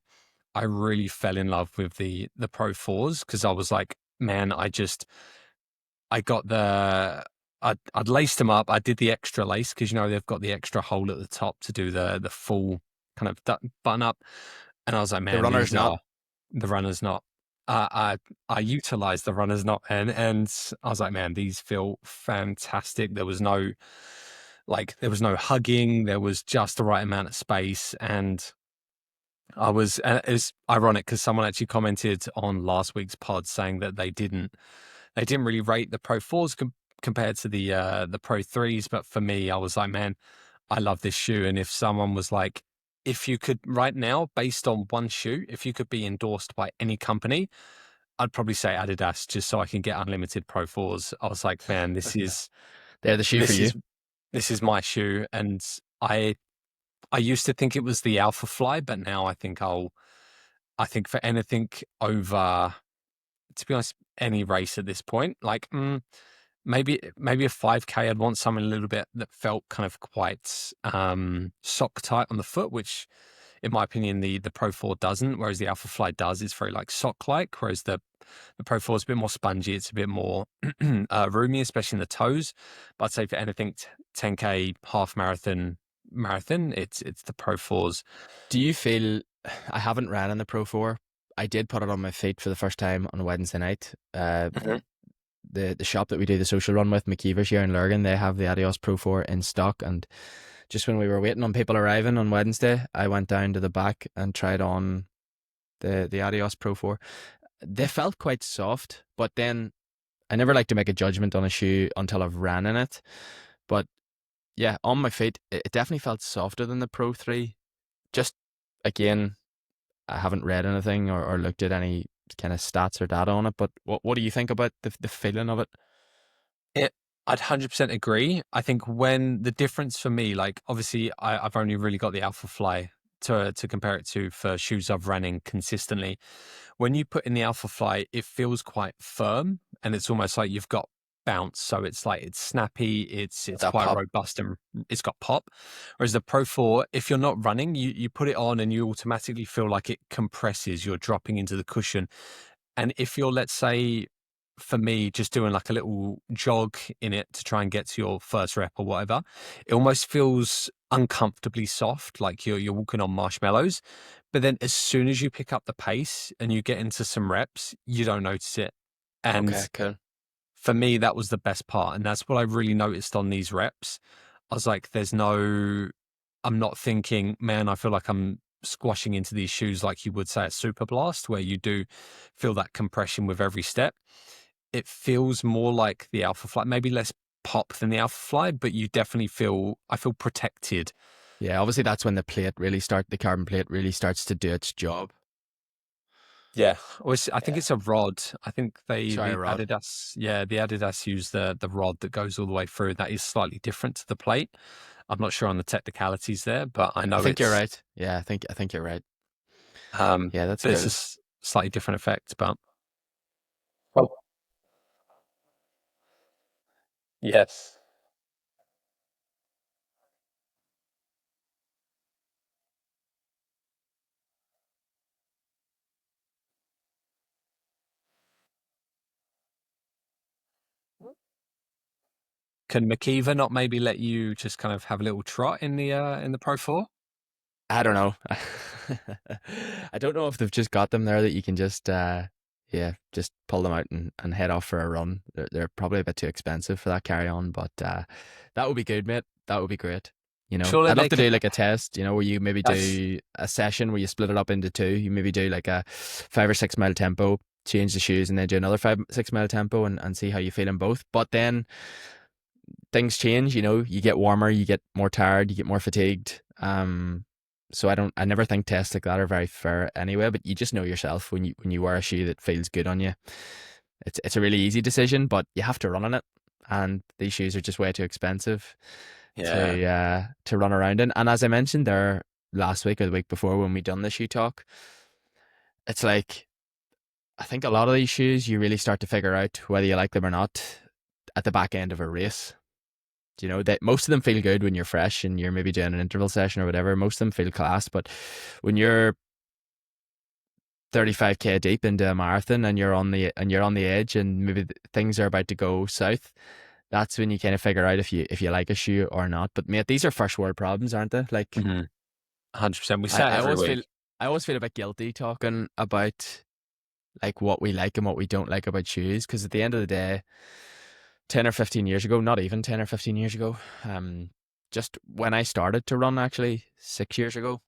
I really fell in love with the Pro 4s, because I was like, man, I got I'd laced them up. I did the extra lace, because they've got the extra hole at the top to do the full kind of button up, and I was like, The man, runner's these not. are the runners not. I utilized the runners not, and I was like, man, these feel fantastic. There was no hugging. There was just the right amount of space, and it's ironic because someone actually commented on last week's pod saying that they didn't really rate the Pro 4s compared to the Pro 3s. But for me, I was like, man, I love this shoe. And if someone was like, if you could right now, based on one shoe, if you could be endorsed by any company, I'd probably say Adidas, just so I can get unlimited Pro 4s. I was like, man, They're the shoe for this you. is this is my shoe. And I used to think it was the AlphaFly, but now I think for anything over, to be honest, any race at this point, like maybe a 5K, I'd want something a little bit that felt kind of quite sock tight on the foot, which in my opinion the Pro 4 doesn't, whereas the AlphaFly does. It's very like sock like, whereas the Pro 4 is a bit more spongy. It's a bit more roomy, especially in the toes. But I'd say for anything 10K, half marathon, it's the Pro 4s. Do you feel I haven't ran in the Pro 4? I did put it on my feet for the first time on a Wednesday night. Mhm. The shop that we do the social run with, McKeever's here in Lurgan, they have the Adios Pro 4 in stock. And just when we were waiting on people arriving on Wednesday, I went down to the back and tried on the Adios Pro 4. They felt quite soft, but then I never like to make a judgment on a shoe until I've ran in it. But yeah, on my feet, it definitely felt softer than the Pro 3. Just again, I haven't read anything or looked at any kind of stats or data on it, but what do you think about the feeling of it? It, I'd 100% agree. I think when the difference for me, like obviously I've only really got the Alpha Fly to compare it to for shoes I've run in consistently. When you put in the Alpha Fly, it feels quite firm, and it's almost like you've got bounce. So it's snappy, it's That quite pop. robust, and it's got pop. Whereas the Pro 4, if you're not running, you put it on and you automatically feel like it compresses. You're dropping into the cushion. And if you're, let's say, for me, just doing like a little jog in it to try and get to your first rep or whatever, it almost feels uncomfortably soft, like you're walking on marshmallows. But then as soon as you pick up the pace and you get into some reps, you don't notice it. Okay, And cool. for me, that was the best part. And that's what I really noticed on these reps. I was like, I'm not thinking, man, I feel like I'm squashing into these shoes like you would say at Super Blast, where you do feel that compression with every step. It feels more like the AlphaFly, maybe less pop than the AlphaFly, but you definitely I feel protected. Yeah, obviously that's when the carbon plate really starts to do its job. Yeah, I think Yeah. it's a rod. I think Sorry, the Rod. Adidas, the Adidas use the rod that goes all the way through. That is slightly different to the plate. I'm not sure on the technicalities there, but I I know think you're it's right. Yeah, I think you're right. um, Yeah, that's but it's a cool. slightly different effect. But well, yes. Can McKeever not maybe let you just kind of have a little trot in the Pro 4? I don't know. I don't know if they've just got them there that you can just yeah, just pull them out and head off for a run. They're probably a bit too expensive for that carry on, but that would be good, mate. That would be great. Surely I'd love they to can. do like a test, where you maybe That's do a session where you split it up into two. You maybe do like a 5 or 6 mile tempo, change the shoes, and then do another 5 6 mile tempo and see how you feel in both. But then things change, you get warmer, you get more tired, you get more fatigued. So I never think tests like that are very fair anyway, but you just know yourself when you wear a shoe that feels good on you. It's a really easy decision, but you have to run on it. And these shoes are just way too expensive yeah. to run around in. And as I mentioned there last week or the week before when we done the shoe talk, it's like I think a lot of these shoes you really start to figure out whether you like them or not at the back end of a race. That most of them feel good when you're fresh and you're maybe doing an interval session or whatever. Most of them feel class, but when you're 35K deep into a marathon and you're on the edge and maybe things are about to go south, that's when you kind of figure out if you like a shoe or not. But mate, these are first world problems, aren't they? Like 100%. We I, say it I every always week. feel I always feel a bit guilty talking about like what we like and what we don't like about shoes because at the end of the day 10 or 15 years ago, not even 10 or 15 years ago, just when I started to run, actually, 6 years ago,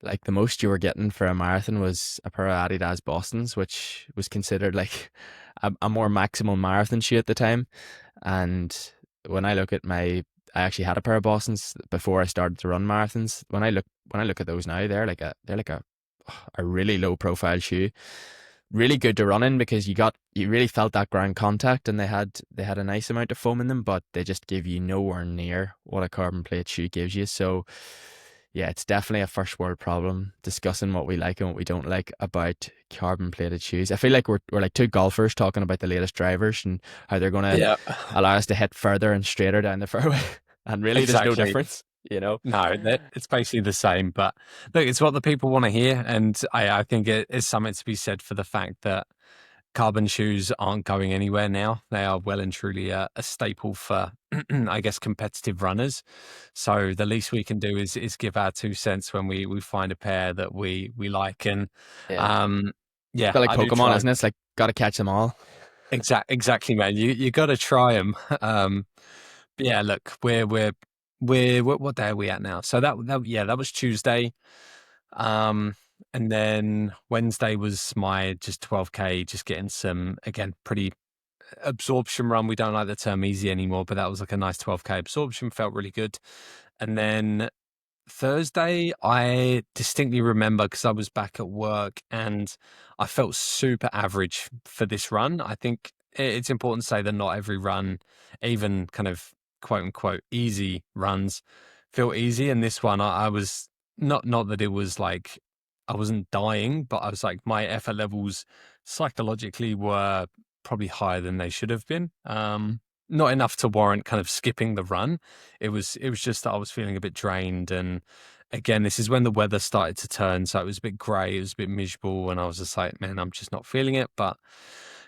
like the most you were getting for a marathon was a pair of Adidas Bostons, which was considered like a more maximum marathon shoe at the time. And when I look at I actually had a pair of Bostons before I started to run marathons. When I look at those now, they're like a really low profile shoe, really good to run in because you really felt that ground contact and they had a nice amount of foam in them, but they just give you nowhere near what a carbon plate shoe gives you. So yeah, it's definitely a first world problem discussing what we like and what we don't like about carbon plated shoes. I feel like we're like two golfers talking about the latest drivers and how they're gonna Yeah, allow us to hit further and straighter down the fairway. And really there's no exactly. difference. No, it's basically the same. But look, it's what the people want to hear. And I think it is something to be said for the fact that carbon shoes aren't going anywhere now. They are well and truly a staple for, I guess, competitive runners. So the least we can do is give our 2 cents when we find a pair that we like. And Yeah. um, It's a yeah, bit like I do Pokemon, try. isn't it? It's like gotta catch them all. Exactly, man. You got to try them. But yeah, look, what day are we at now? So that was Tuesday. Um, and then Wednesday was my just 12K, just getting some again pretty absorption run. We don't like the term easy anymore, but that was like a nice 12K absorption. Felt really good. And then Thursday, I distinctly remember because I was back at work and I felt super average for this run. I think it's important to say that not every run, even kind of quote unquote easy runs, feel easy. And this one, I was not that it was like I wasn't dying, but I was like my effort levels psychologically were probably higher than they should have been. Not enough to warrant kind of skipping the run. It was just that I was feeling a bit drained, and again, this is when the weather started to turn, so it was a bit grey, it was a bit miserable, and I was just like, man, I'm just not feeling it. But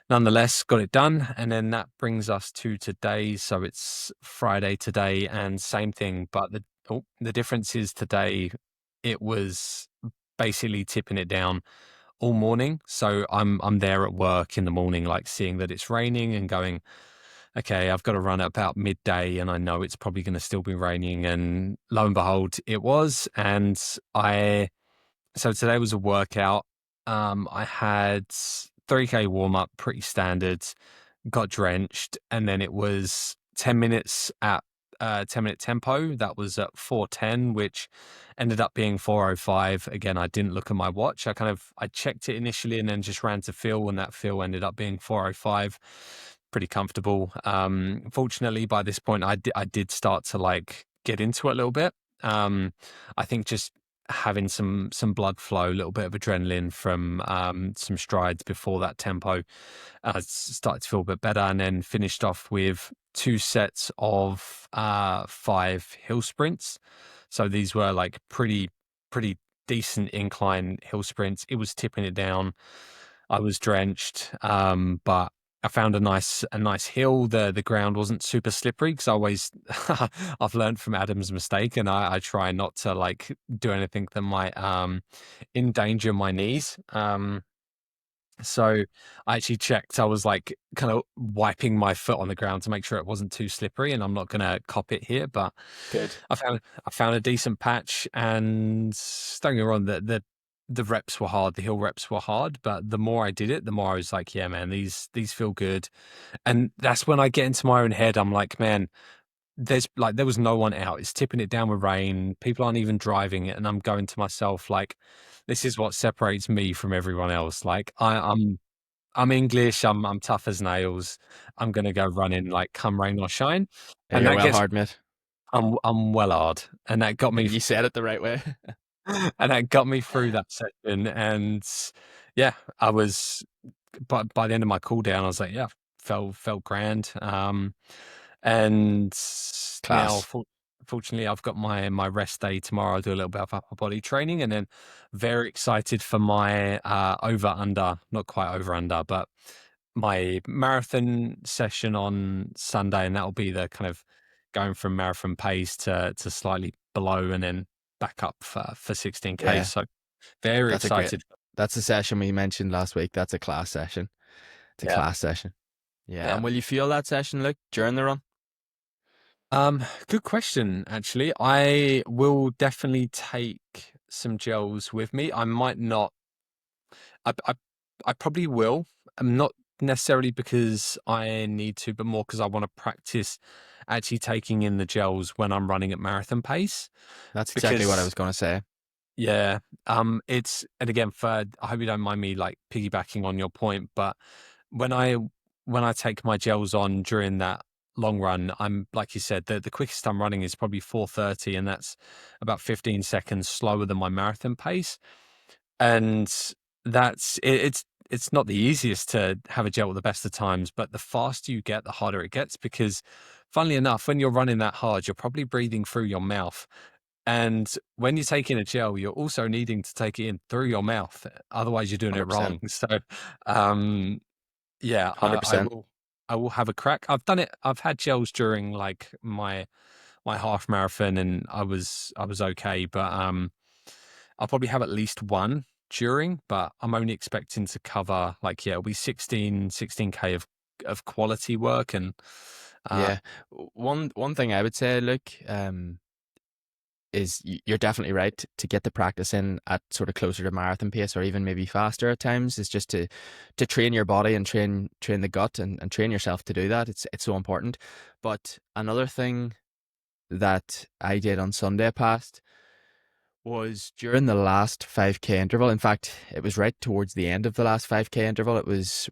nonetheless, got it done, and then that brings us to today. So it's Friday today, and same thing, but the difference is today it was basically tipping it down all morning. So I'm there at work in the morning, like seeing that it's raining and going, okay, I've got to run at about midday and I know it's probably going to still be raining. And lo and behold, it was. And so today was a workout. I had 3K warm up, pretty standard, got drenched, and then it was 10 minutes at 10-minute tempo. That was at 4:10, which ended up being 4:05. Again, I didn't look at my watch. I checked it initially and then just ran to Phil, and that Phil ended up being 4:05. Pretty comfortable. Fortunately, by this point, I did start to like get into it a little bit. I think just having some blood flow, a little bit of adrenaline from some strides before that tempo, started to feel a bit better, and then finished off with 2 sets of 5 hill sprints. So these were like pretty decent incline hill sprints. It was tipping it down. I was drenched, but I found a nice hill. The ground wasn't super slippery because I always I've learned from Adam's mistake, and I try not to like do anything that might endanger my knees. So I actually checked. I was like kind of wiping my foot on the ground to make sure it wasn't too slippery. And I'm not going to cop it here, but Good. I found a decent patch. And don't get me wrong, the reps were hard. The hill reps were hard, but the more I did it, the more I was like, yeah, man, these feel good. And that's when I get into my own head. I'm like, man, there was no one out. It's tipping it down with rain. People aren't even driving it, and I'm going to myself like, this is what separates me from everyone else. Like I'm English. I'm tough as nails. I'm gonna go running like come rain or shine, Yeah, and you're that well gets hard, mate. I'm well hard, and that got me You said it the right way. and that got me through that session. And yeah, I was by the end of my cool down, I was like, yeah, felt grand. And now, Class. fortunately, I've got my rest day tomorrow. I'll do a little bit of upper body training, and then very excited for my over under, not quite over under, but my marathon session on Sunday, and that'll be the kind of going from marathon pace to slightly below, and then back up for 16K. Yeah, So very that's a great. excited. That's the session we mentioned last week. That's a class session. It's a Yeah, class session. Yeah, yeah. and will you feel that session, Luke, during the run? Good question, actually. I will definitely take some gels with me. I might not. I, I, I probably will. I'm not necessarily because I need to, but more because I want to practice actually taking in the gels when I'm running at marathon pace. That's exactly what I Because was going to say. yeah, and again, I hope you don't mind me like piggybacking on your point, but when I when I take my gels on during that long run, I'm like you said, the quickest I'm running is probably 4:30, and that's about 15 seconds slower than my marathon pace. And it's not the easiest to have a gel at the best of times, but the faster you get, the harder it gets because funnily enough, when you're running that hard, you're probably breathing through your mouth. And when you take in a gel, you're also needing to take it in through your mouth. Otherwise, you're doing it 100%. wrong. So, um, yeah, I, I 100%. will. I will have a crack. I've done it. I've had gels during like my half marathon, and I was okay. But I'll probably have at least one during. But I'm only expecting to cover like it'll be 16K of quality work, and uh, Yeah. One thing I would say, Luke, is you're definitely right to get the practice in at sort of closer to marathon pace or even maybe faster at times is just to train your body and train the gut and train yourself to do that. It's so important. But another thing that I did on Sunday past was during the last 5K interval. In fact, it was right towards the end of the last 5K interval. It was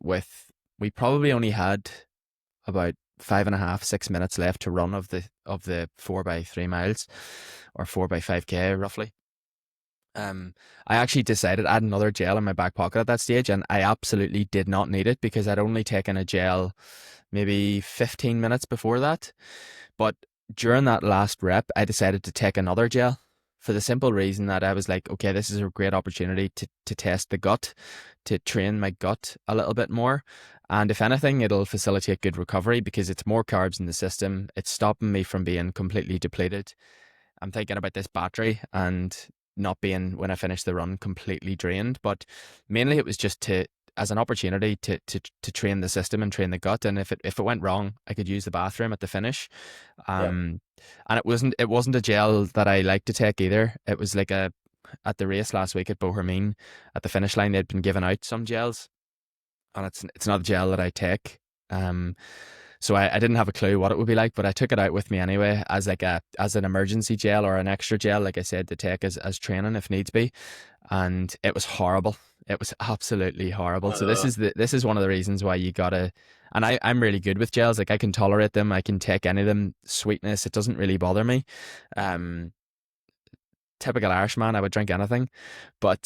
we probably only had about 5.5, 6 minutes left to run of the 4 by 3 miles or 4 by 5K roughly. I actually decided I had another gel in my back pocket at that stage, and I absolutely did not need it because I'd only taken a gel maybe 15 minutes before that. But during that last rep, I decided to take another gel for the simple reason that I was like, okay, this is a great opportunity to test the gut, to train my gut a little bit more. And if anything, it'll facilitate good recovery because it's more carbs in the system. It's stopping me from being completely depleted. I'm thinking about this battery and not being, when I finish the run, completely drained. But mainly it was just as an opportunity to train the system and train the gut. And if it went wrong, I could use the bathroom at the finish. Yeah. And it wasn't a gel that I like to take either. It was like at the race last week at Bohermeen, at the finish line, they'd been giving out some gels, and it's not a gel that I take. So I didn't have a clue what it would be like, but I took it out with me anyway as an emergency gel or an extra gel, like I said, to take as training if needs be. And it was horrible. It was absolutely horrible. So this is one of the reasons why you gotta. And I'm really good with gels. Like I can tolerate them. I can take any of them. Sweetness, it doesn't really bother me. Typical Irishman, I would drink anything, but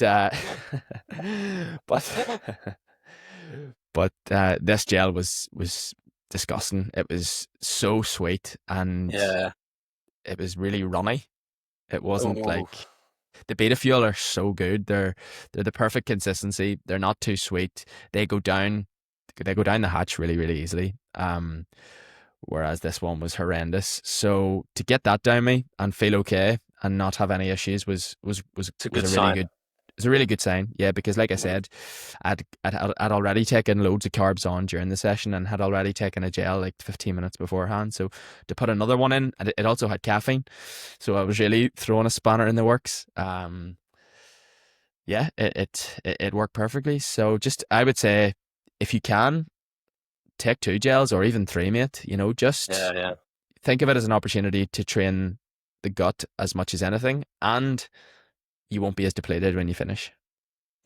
but this gel was disgusting. It was so sweet and Yeah. it was really runny. It wasn't Oh, like the Beta Fuel are so good. They're the perfect consistency. They're not too sweet. They go down the hatch really, really easily. Whereas this one was horrendous. So to get that down me and feel okay and not have any issues was it's a was good a really sign. good. It's a really good sign, yeah, because like I said, I'd already taken loads of carbs on during the session and had already taken a gel like 15 minutes beforehand. So to put another one in, and it also had caffeine, so I was really throwing a spanner in the works. Yeah, it worked perfectly. So just I would say, if you can, take 2 gels or even 3, mate. Yeah, Just yeah. think of it as an opportunity to train the gut as much as anything, and you won't be as depleted when you finish.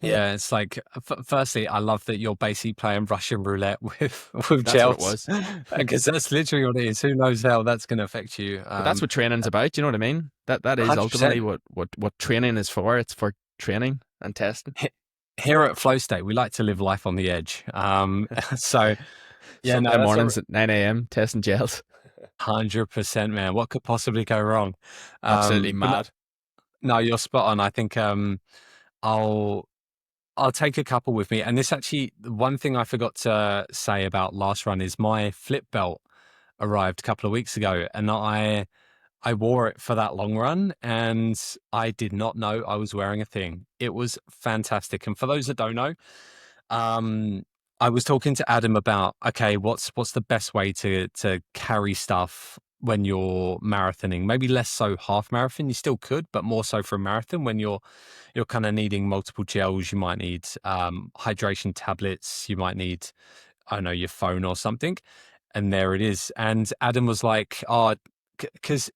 Yeah, it's like firstly, I love that you're basically playing Russian roulette with That's what it gels, was. because that's literally what it is. Who knows how that's going to affect you? But that's what training's about. You know what I mean? That is ultimately 100%. what training is for. It's for training and testing. Here at Flow State, we like to live life on the edge. So yeah, no, Sunday that's mornings at 9 a.m. testing gels. 100%, man. What could possibly go wrong? Absolutely But no, mad. no, you're spot on. I think I'll I'll take a couple with me. And this actually, one thing I forgot to say about last run is my flip belt arrived a couple of weeks ago, and I wore it for that long run, and I did not know I was wearing a thing. It was fantastic. And for those that don't know, um, I was talking to Adam about, okay, what's the best way to carry stuff when you're marathoning? Maybe less so half marathon. You still could, but more so for a marathon when you're kind of needing multiple gels. You might need hydration tablets. You might need, I don't know, your phone or something. And there it is. And Adam was like, oh, because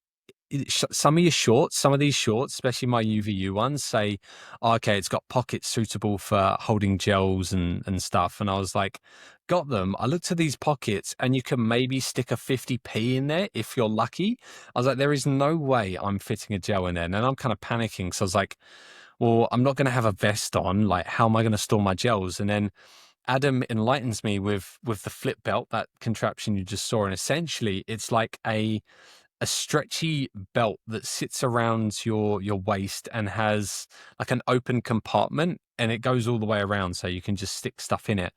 some of your shorts, some of these shorts, especially my UVU ones, say, oh, okay, it's got pockets suitable for holding gels and stuff. And I was like, got them. I looked at these pockets and you can maybe stick a 50p in there if you're lucky. I was like, there is no way I'm fitting a gel in there. And then I'm kind of panicking. So I was like, well, I'm not going to have a vest on. Like, how am I going to store my gels? And then Adam enlightens me with the flip belt, that contraption you just saw. And essentially it's like a stretchy belt that sits around your waist and has like an open compartment, and it goes all the way around so you can just stick stuff in it.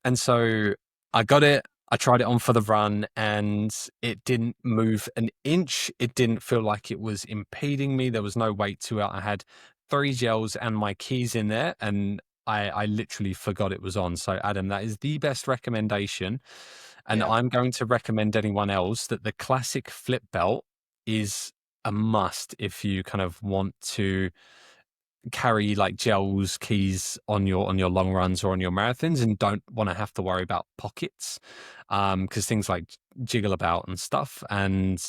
And so I got it, I tried it on for the run, and it didn't move an inch. It didn't feel like it was impeding me. There was no weight to it. I had 3 gels and my keys in there, and I literally forgot it was on. So Adam, that is the best recommendation. And Yeah. I'm going to recommend anyone else that the classic flip belt is a must if you kind of want to carry like gels, keys on your long runs or on your marathons, and don't want to have to worry about pockets, because things like jiggle about and stuff. And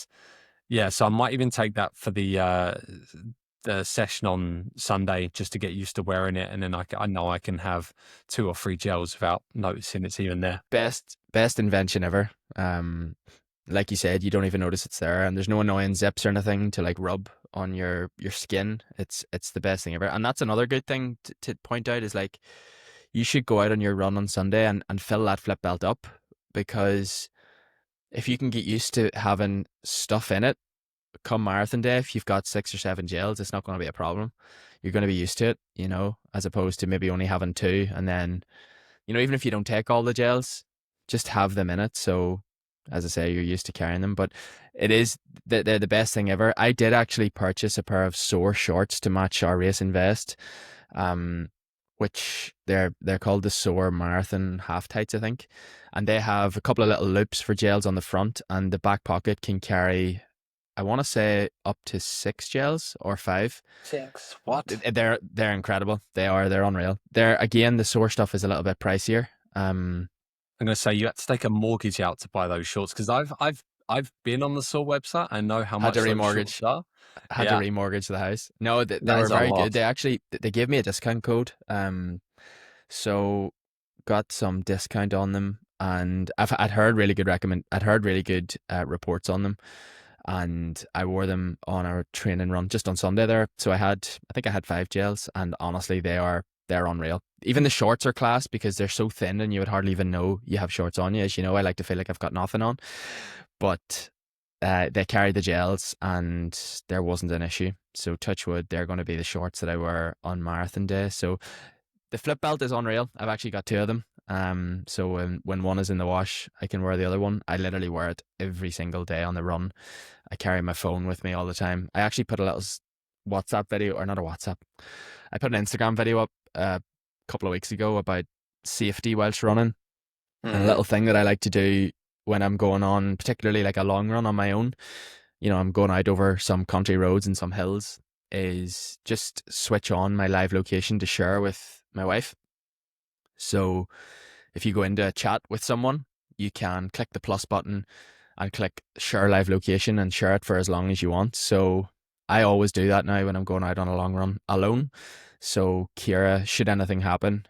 yeah, so I might even take that for the session on Sunday just to get used to wearing it, and then I know I can have 2 or 3 gels without noticing it's even there. Best invention ever. Like you said, you don't even notice it's there, and there's no annoying zips or anything to like rub on your skin. It's the best thing ever, and that's another good thing to point out is like you should go out on your run on Sunday and fill that flip belt up, because if you can get used to having stuff in it come marathon day, if you've got 6 or 7 gels, it's not going to be a problem. You're going to be used to it, as opposed to maybe only having 2, and then even if you don't take all the gels, just have them in it. So, as I say, you're used to carrying them. But they're the best thing ever. I did actually purchase a pair of Soar shorts to match our racing vest. Um, which they're called the Soar Marathon half tights, I think, and they have a couple of little loops for gels on the front, and the back pocket can carry, I want to say, up to 6 gels or 5. 6. What? They're incredible. They're unreal. They're, again, the Soar stuff is a little bit pricier. I'm going to say you had to take a mortgage out to buy those shorts, because I've been on the Saw website. I know how Had much to those shorts remortgage. are. Had to Yeah, remortgage the house. No, they that were is a very good. lot. They actually they gave me a discount code. So got some discount on them, and I'd heard really good reports on them, and I wore them on our training run just on Sunday there. So I think I had 5 gels, and honestly, they're unreal. Even the shorts are class because they're so thin, and you would hardly even know you have shorts on you. As you know, I like to feel like I've got nothing on, but they carried the gels, and there wasn't an issue. So touch wood, they're going to be the shorts that I wear on marathon day. So the flip belt is unreal. I've actually got 2 of them. So when one is in the wash, I can wear the other one. I literally wear it every single day on the run. I carry my phone with me all the time. I actually put a little WhatsApp video, or not a WhatsApp. I put an Instagram video up a couple of weeks ago about safety whilst running. And a little thing that I like to do when I'm going on, particularly like a long run on my own, I'm going out over some country roads and some hills, is just switch on my live location to share with my wife. So if you go into a chat with someone, you can click the plus button and click share live location and share it for as long as you want. So I always do that now when I'm going out on a long run alone. So Kira, should anything happen,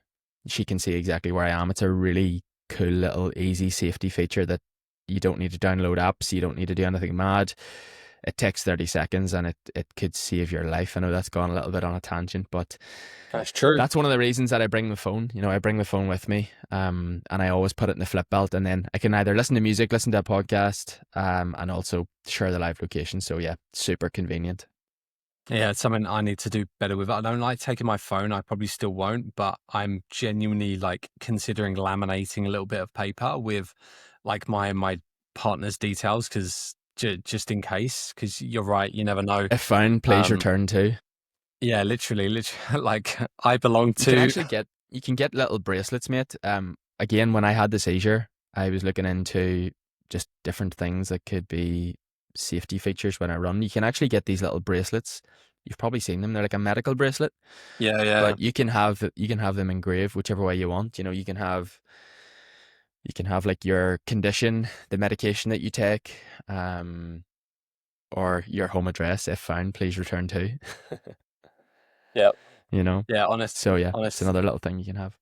she can see exactly where I am. It's a really cool little easy safety feature that you don't need to download apps. You don't need to do anything mad. It takes 30 seconds and it could save your life. I know that's gone a little bit on a tangent, but That's true. that's one of the reasons that I bring the phone. I bring the phone with me, and I always put it in the flip belt, and then I can either listen to music, listen to a podcast, and also share the live location. So yeah, super convenient. Yeah, it's something I need to do better with. I don't like taking my phone. I probably still won't, but I'm genuinely like considering laminating a little bit of paper with like my partner's details, because just in case, because you're right, you never know. If found, please Um, return to. yeah, literally, like I belong You can to. actually get little bracelets, mate. Again, when I had the seizure, I was looking into just different things that could be safety features when I run. You can actually get these little bracelets. You've probably seen them. They're like a medical bracelet, Yeah. but you can have them engraved whichever way you want. You can have like your condition, the medication that you take, or your home address. If found, please return to. Yeah. you know. Yeah, So yeah, it's honest. another little thing you can have.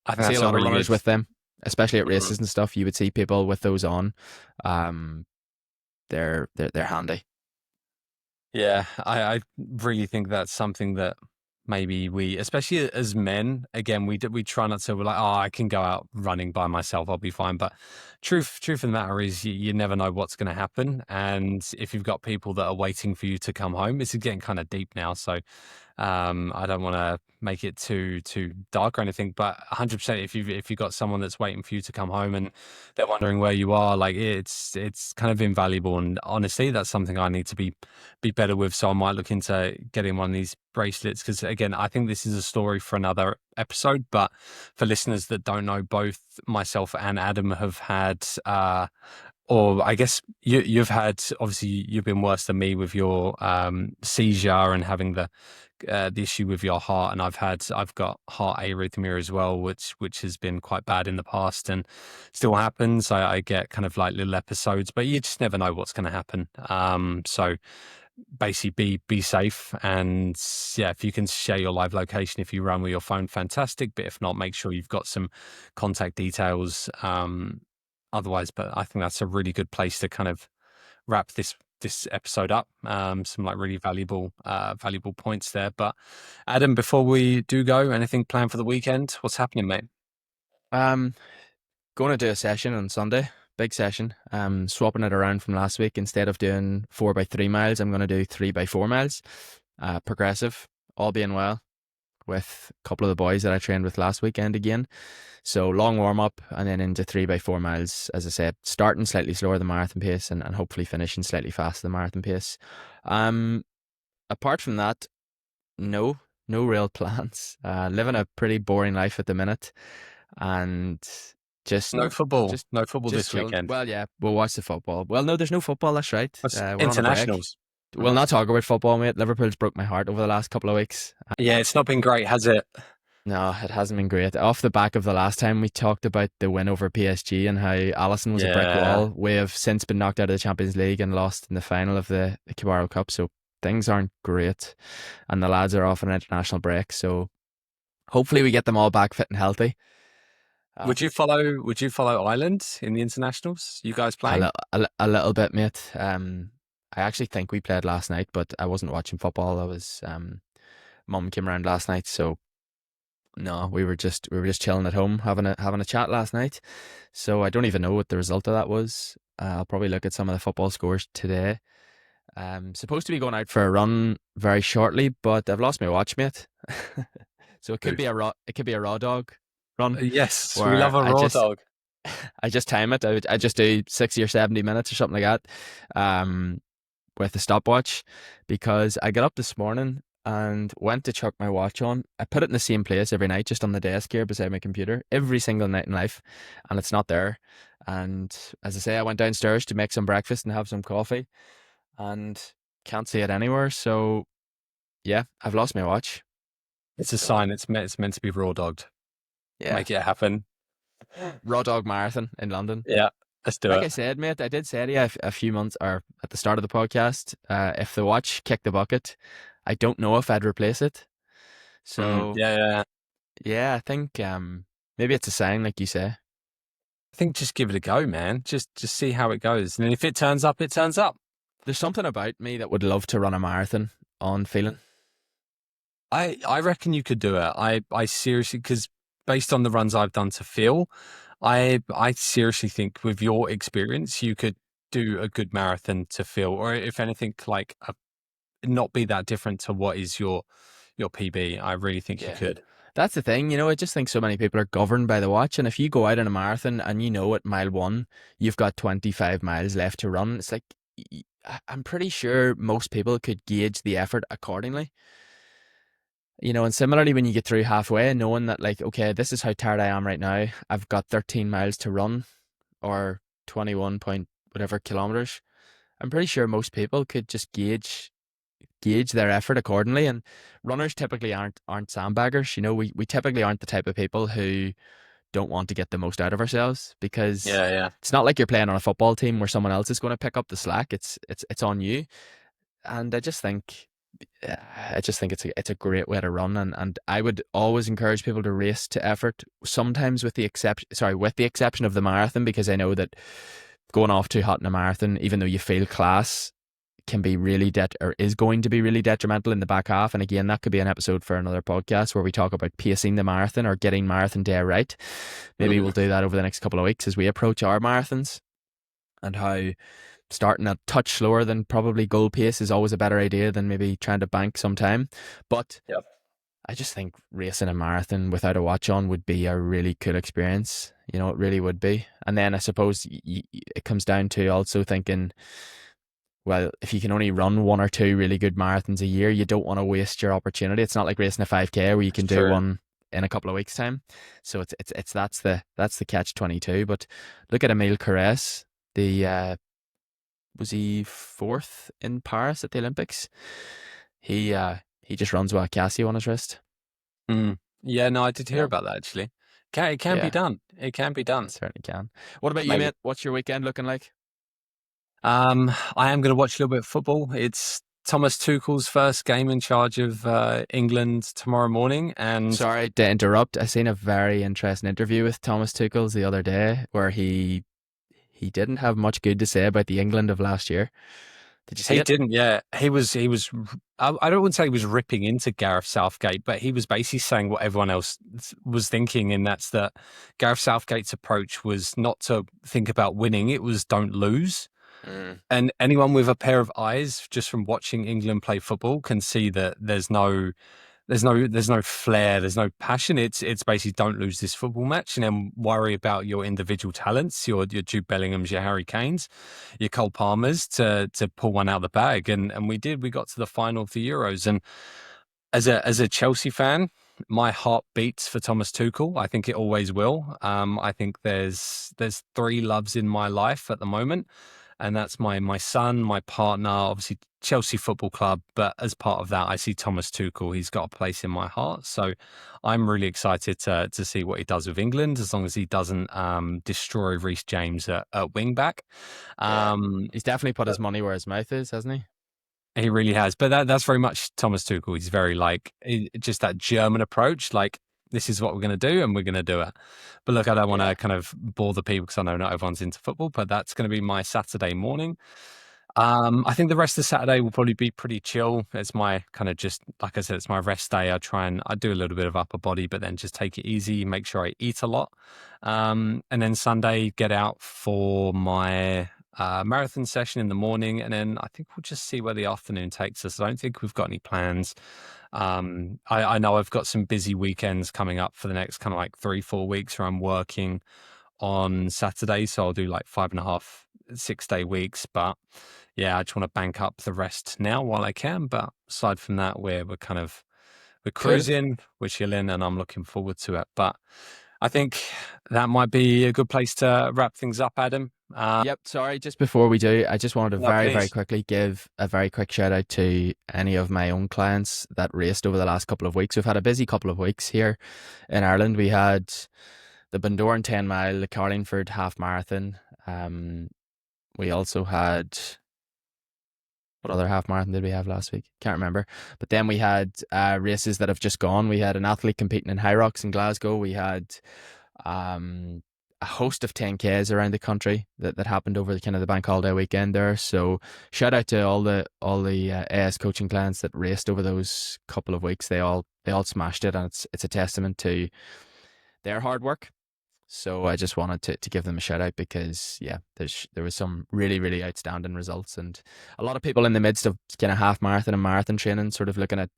I I think see a that's a lot of really runners good. with them, especially at Mhm. races and stuff. You would see people with those on. Um, they're handy. Yeah, I really think that's something that maybe we, especially as men, again, we try not to. We're like, oh, I can go out running by myself, I'll be fine. But truth of the matter is, you never know what's going to happen, and if you've got people that are waiting for you to come home, this is getting kind of deep now. So I don't want to make it too dark or anything, but 100%, if you've got someone that's waiting for you to come home and they're wondering where you are, like it's kind of invaluable. And honestly, that's something I need to be better with. So I might look into getting one of these bracelets, because again, I think this is a story for another episode. But for listeners that don't know, both myself and Adam have had or I guess you've had, obviously you've been worse than me with your seizure and having the issue with your heart, and I've got heart arrhythmia as well, which has been quite bad in the past and still happens. I get kind of like little episodes, but you just never know what's going to happen. So basically be safe, and yeah, if you can share your live location if you run with your phone, fantastic. But if not, make sure you've got some contact details. Otherwise, but I think that's a really good place to kind of wrap this episode up. Some like really valuable points there. But Adam, before we do go, anything planned for the weekend? What's happening, mate? Um, Going to do a session on Sunday, big session. Swapping it around from last week. Instead of doing 4x3 miles, I'm going to do 3x4 miles. Progressive, all being well, with a couple of the boys that I trained with last weekend again. So long warm up and then into 3x4 miles, as I said, starting slightly slower than marathon pace and hopefully finishing slightly faster than marathon pace. Apart from that, no. no real plans. Living a pretty boring life at the minute, and just No football. just No football just this chilling. weekend. Well, yeah, we'll watch the football. Well, no, there's no football. That's right. That's We're on a break. internationals. We'll not talk about football, mate. Liverpool's broke my heart over the last couple of weeks. Yeah, it's not been great, has it? No, it hasn't been great. Off the back of the last time we talked about the win over PSG and how Alisson was a brick Yeah. wall, we have since been knocked out of the Champions League and lost in the final of the Carabao Cup. So things aren't great, and the lads are off on an international break. So hopefully we get them all back fit and healthy. Would you follow Ireland in the internationals? You guys playing? A little bit, mate. I actually think we played last night, but I wasn't watching football. I was mum came around last night, so no, we were just chilling at home, having a chat last night. So I don't even know what the result of that was. I'll probably look at some of the football scores today. Supposed to be going out for a run very shortly, but I've lost my watch, mate. So it could be a raw dog run. Yes, we where love a raw dog. I just time it. I just do 60 or 70 minutes or something like that, with a stopwatch, because I got up this morning and went to chuck my watch on. I put it in the same place every night, just on the desk here beside my computer, every single night in life, and it's not there. And as I say, I went downstairs to make some breakfast and have some coffee, and can't see it anywhere. So yeah, I've lost my watch. It's a sign. It's meant to be raw dogged. Yeah, Make it happen. Raw Dog Marathon in London. Yeah, let's do Like it. I said, mate, I did say to you a few months or at the start of the podcast, if the watch kicked the bucket, I don't know if I'd replace it. So Yeah. yeah, I think maybe it's a sign, like you say. I think just give it a go, man. Just see how it goes, and if it turns up, it turns up. There's something about me that would love to run a marathon on feeling. I reckon you could do it. I seriously, because based on the runs I've done to Phil, I seriously think with your experience, you could do a good marathon to Phil, or if anything, like not be that different to what is your PB. I really think you Yeah. could. That's the thing, I just think so many people are governed by the watch. And if you go out in a marathon and at mile 1, you've got 25 miles left to run, it's like, I'm pretty sure most people could gauge the effort accordingly. And similarly, when you get through halfway, knowing that, like, okay, this is how tired I am right now, I've got 13 miles to run, or 21 point whatever kilometers, I'm pretty sure most people could just gauge their effort accordingly. And runners typically aren't sandbaggers. We typically aren't the type of people who don't want to get the most out of ourselves, because Yeah. it's not like you're playing on a football team where someone else is going to pick up the slack. It's on you. And I just think it's a great way to run, and I would always encourage people to race to effort. Sometimes with the exception of the marathon, because I know that going off too hot in a marathon, even though you feel class, can be is going to be really detrimental in the back half. And again, that could be an episode for another podcast where we talk about pacing the marathon or getting marathon day right. Maybe we'll do that over the next couple of weeks as we approach our marathons, and how starting a touch slower than probably goal pace is always a better idea than maybe trying to bank some time. But Yep. I just think racing a marathon without a watch on would be a really cool experience. It really would be. And then I suppose it comes down to also thinking, well, if you can only run 1 or 2 really good marathons a year, you don't want to waste your opportunity. It's not like racing a 5K where you can do one in a couple of weeks' time. So that's the catch-22. But look at Emile Carrès, was he 4th in Paris at the Olympics? He just runs with a Casio on his wrist. Yeah, no, I did hear about that actually. It can be done. It can be done. It certainly can. What about you, mate? What's your weekend looking like? I am going to watch a little bit of football. It's Thomas Tuchel's first game in charge of England tomorrow morning. And sorry to interrupt. I seen a very interesting interview with Thomas Tuchel the other day where he didn't have much good to say about the England of last year. Did you see it? He didn't, yeah. He was, I don't want to say he was ripping into Gareth Southgate, but he was basically saying what everyone else was thinking, and that's that Gareth Southgate's approach was not to think about winning, it was don't lose. And anyone with a pair of eyes just from watching England play football can see that there's no flair, there's no passion. It's basically don't lose this football match and then worry about your individual talents, your Jude Bellinghams, your Harry Kanes, your Cole Palmers to pull one out of the bag. And we got to the final of the Euros. And As a Chelsea fan, my heart beats for Thomas Tuchel. I think it always will. I think there's three loves in my life at the moment, and that's my son, my partner, obviously Chelsea Football Club. But as part of that, I see Thomas Tuchel. He's got a place in my heart. So I'm really excited to see what he does with England, as long as he doesn't destroy Reece James at wing back. Yeah. Um, He's definitely put his money where his mouth is, hasn't he? He really has, but that's very much Thomas Tuchel. He's very just that German approach. Like, this is what we're going to do, and we're going to do it. But look, I don't want to Yeah. kind of bore the people because I know not everyone's into football. But that's going to be my Saturday morning. I think the rest of Saturday will probably be pretty chill. It's my kind of, just like I said, it's my rest day. I do a little bit of upper body, but then just take it easy. Make sure I eat a lot, and then Sunday get out for my marathon session in the morning, and then I think we'll just see where the afternoon takes us. I don't think we've got any plans. I know I've got some busy weekends coming up for the next kind of like 3-4 weeks where I'm working on Saturday, so I'll do like 5.5, 6 day weeks. But yeah, I just want to bank up the rest now while I can. But aside from that, we're Cool. cruising, we're chilling, and I'm looking forward to it. But I think that might be a good place to wrap things up, Adam. Yep. Sorry, just before we do, I just wanted to No, very, very please. quickly give a very quick shout out to any of my own clients that raced over the last couple of weeks. We've had a busy couple of weeks here in Ireland. We had the Bundoran 10 mile, the Carlingford half marathon. We also had, what other half marathon did we have last week? Can't remember. But then we had races that have just gone. We had an athlete competing in High Rocks in Glasgow. We had a host of 10Ks around the country that happened over the kind of the bank holiday weekend there. So shout out to all the AS coaching clients that raced over those couple of weeks. They all smashed it, and it's a testament to their hard work. So I just wanted to give them a shout out because yeah, there was some really, really outstanding results, and a lot of people in the midst of kind of half marathon and marathon training sort of looking at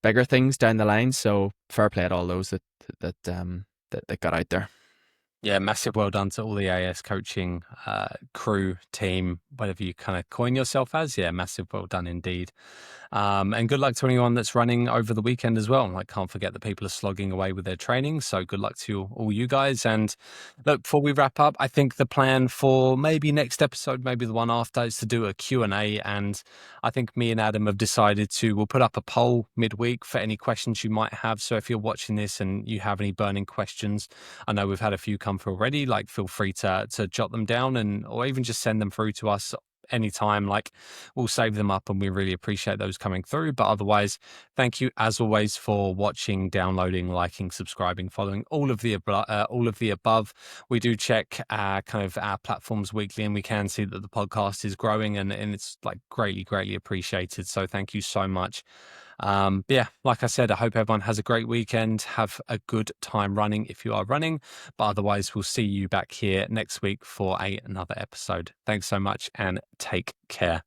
bigger things down the line. So fair play to all those that got out there. Yeah, massive well done to all the AS coaching crew, team, whatever you kind of coin yourself as. Yeah, massive well done indeed. And good luck to anyone that's running over the weekend as well. Like, can't forget that people are slogging away with their training. So good luck to all you guys. And look, before we wrap up, I think the plan for maybe next episode, maybe the one after, is to do a Q&A. And I think me and Adam have decided we'll put up a poll midweek for any questions you might have. So if you're watching this and you have any burning questions, I know we've had a few come through already, like feel free to jot them down, or even just send them through to us anytime. Like, we'll save them up, and we really appreciate those coming through. But otherwise, thank you as always for watching, downloading, liking, subscribing, following, all of the above. We do check kind of our platforms weekly, and we can see that the podcast is growing, and it's like greatly appreciated. So thank you so much. But yeah, like I said, I hope everyone has a great weekend. Have a good time running if you are running. But otherwise, we'll see you back here next week for another episode. Thanks so much, and take care.